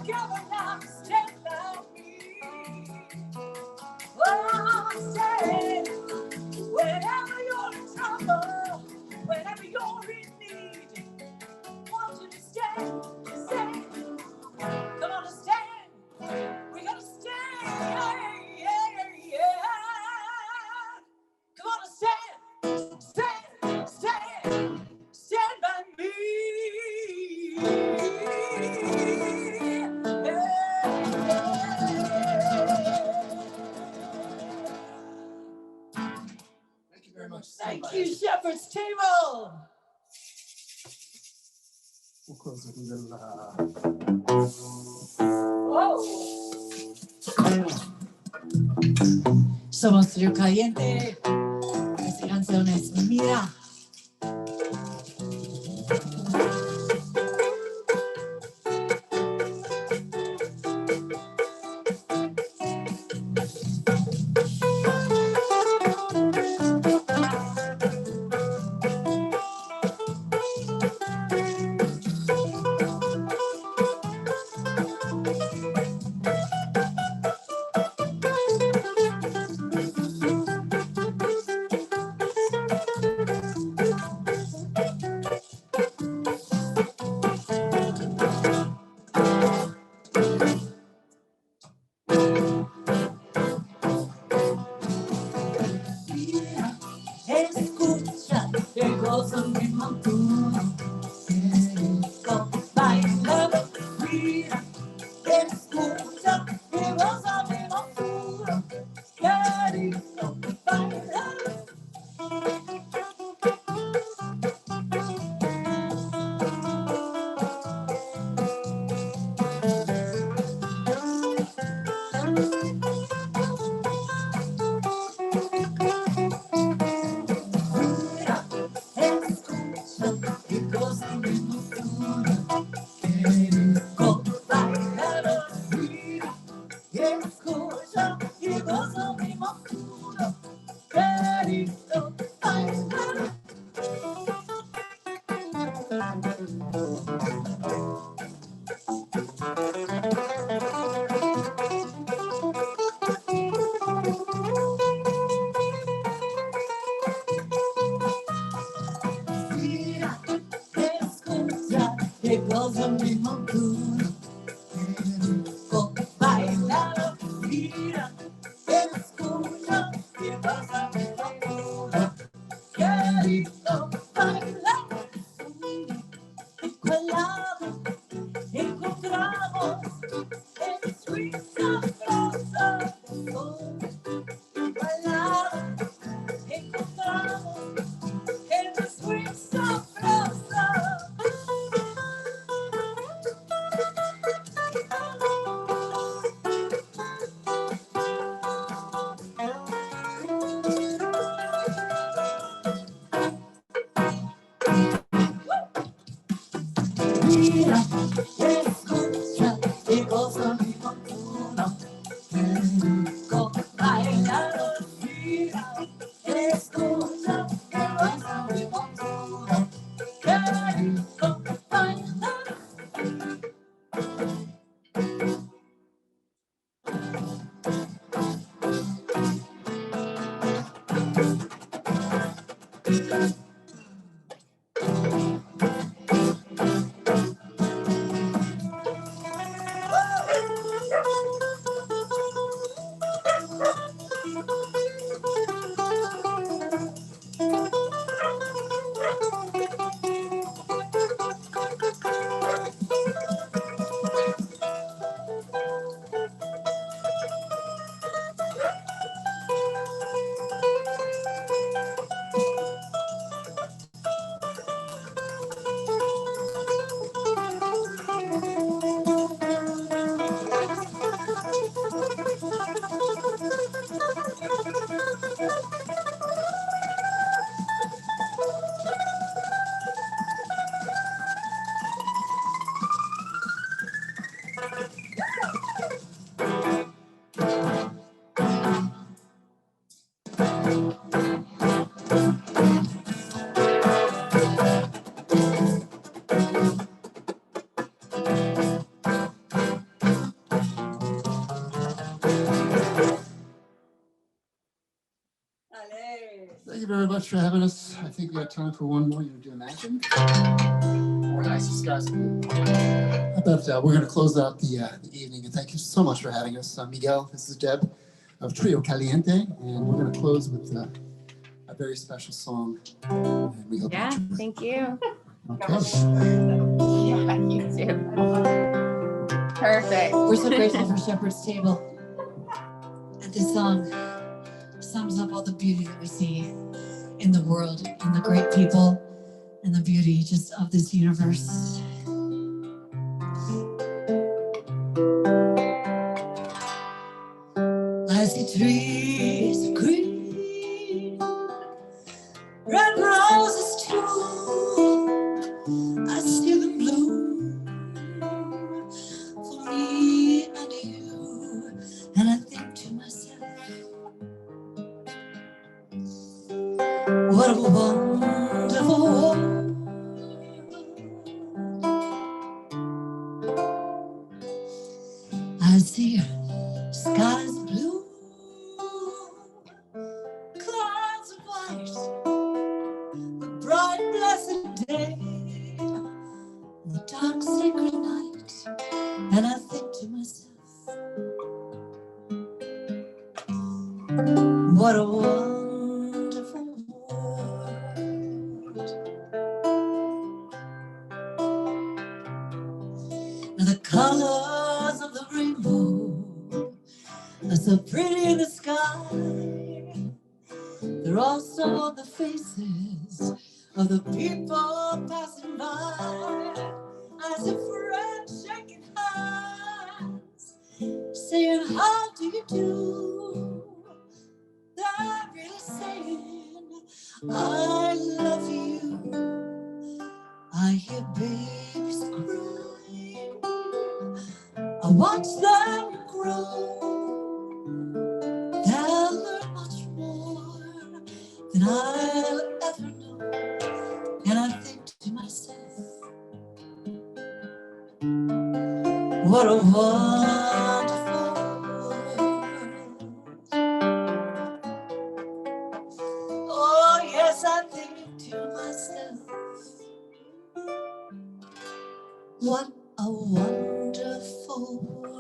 Come on now, stand by me. Oh, stand. Whenever you're in trouble, whenever you're in need, want you to stand, stand. Come on, stand. We gotta stand. Yeah. Come on, stand, stand, stand, stand by me. Thank you very much. Thank you, Shepherd's Table. We'll close with a little. Whoa. Somos Trio Caliente. Esta canción es Mira. Escucha el gozo mi montuno, querido bailando. Mira, escucha el gozo mi montuno, querido bailando. Mira, escucha el gozo mi montuno, querido bailando. Mira, escucha el gozo mi montuno, querido bailando. Mira, escucha que gozo mi montuno, querido bailando. Mira, escucha que gozo mi montuno, querido bailando. Y cual lado encontramos el sweet sabroso. Y cual lado encontramos el sweet sabroso. you very much for having us. I think we got time for one more. You do Imagine? Or Nicest Guys. But we're going to close out the evening. And thank you so much for having us. Miguel, this is Deb of Trio Caliente. And we're going to close with a very special song. And we hope you enjoy it. Thank you. Okay. Yeah, you too. Perfect. We're so grateful for Shepherd's Table. And this song sums up all the beauty that we see in the world, and the great people, and the beauty just of this universe. I see trees of green, red roses too. I see them bloom for me and you, and I think to myself, what a wonderful world. I see skies blue, clouds of white, the bright blessed day, the dark sacred night, and I think to myself, what a wonderful world. Now the colors of the rainbow are so pretty in the sky. They're also on the faces of the people passing by. I see friends shaking hands, saying, how do you do? They're really saying, I love you. I hear babies crying, I watch them grow. They'll learn much more than I'll ever know. And I think to myself, what a wonderful world. Oh yes, I think to myself, what a wonderful world.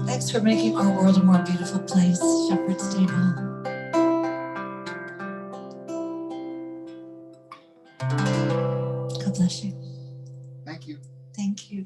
Thanks for making our world a more beautiful place, Shepherd's Table. God bless you. Thank you. Thank you.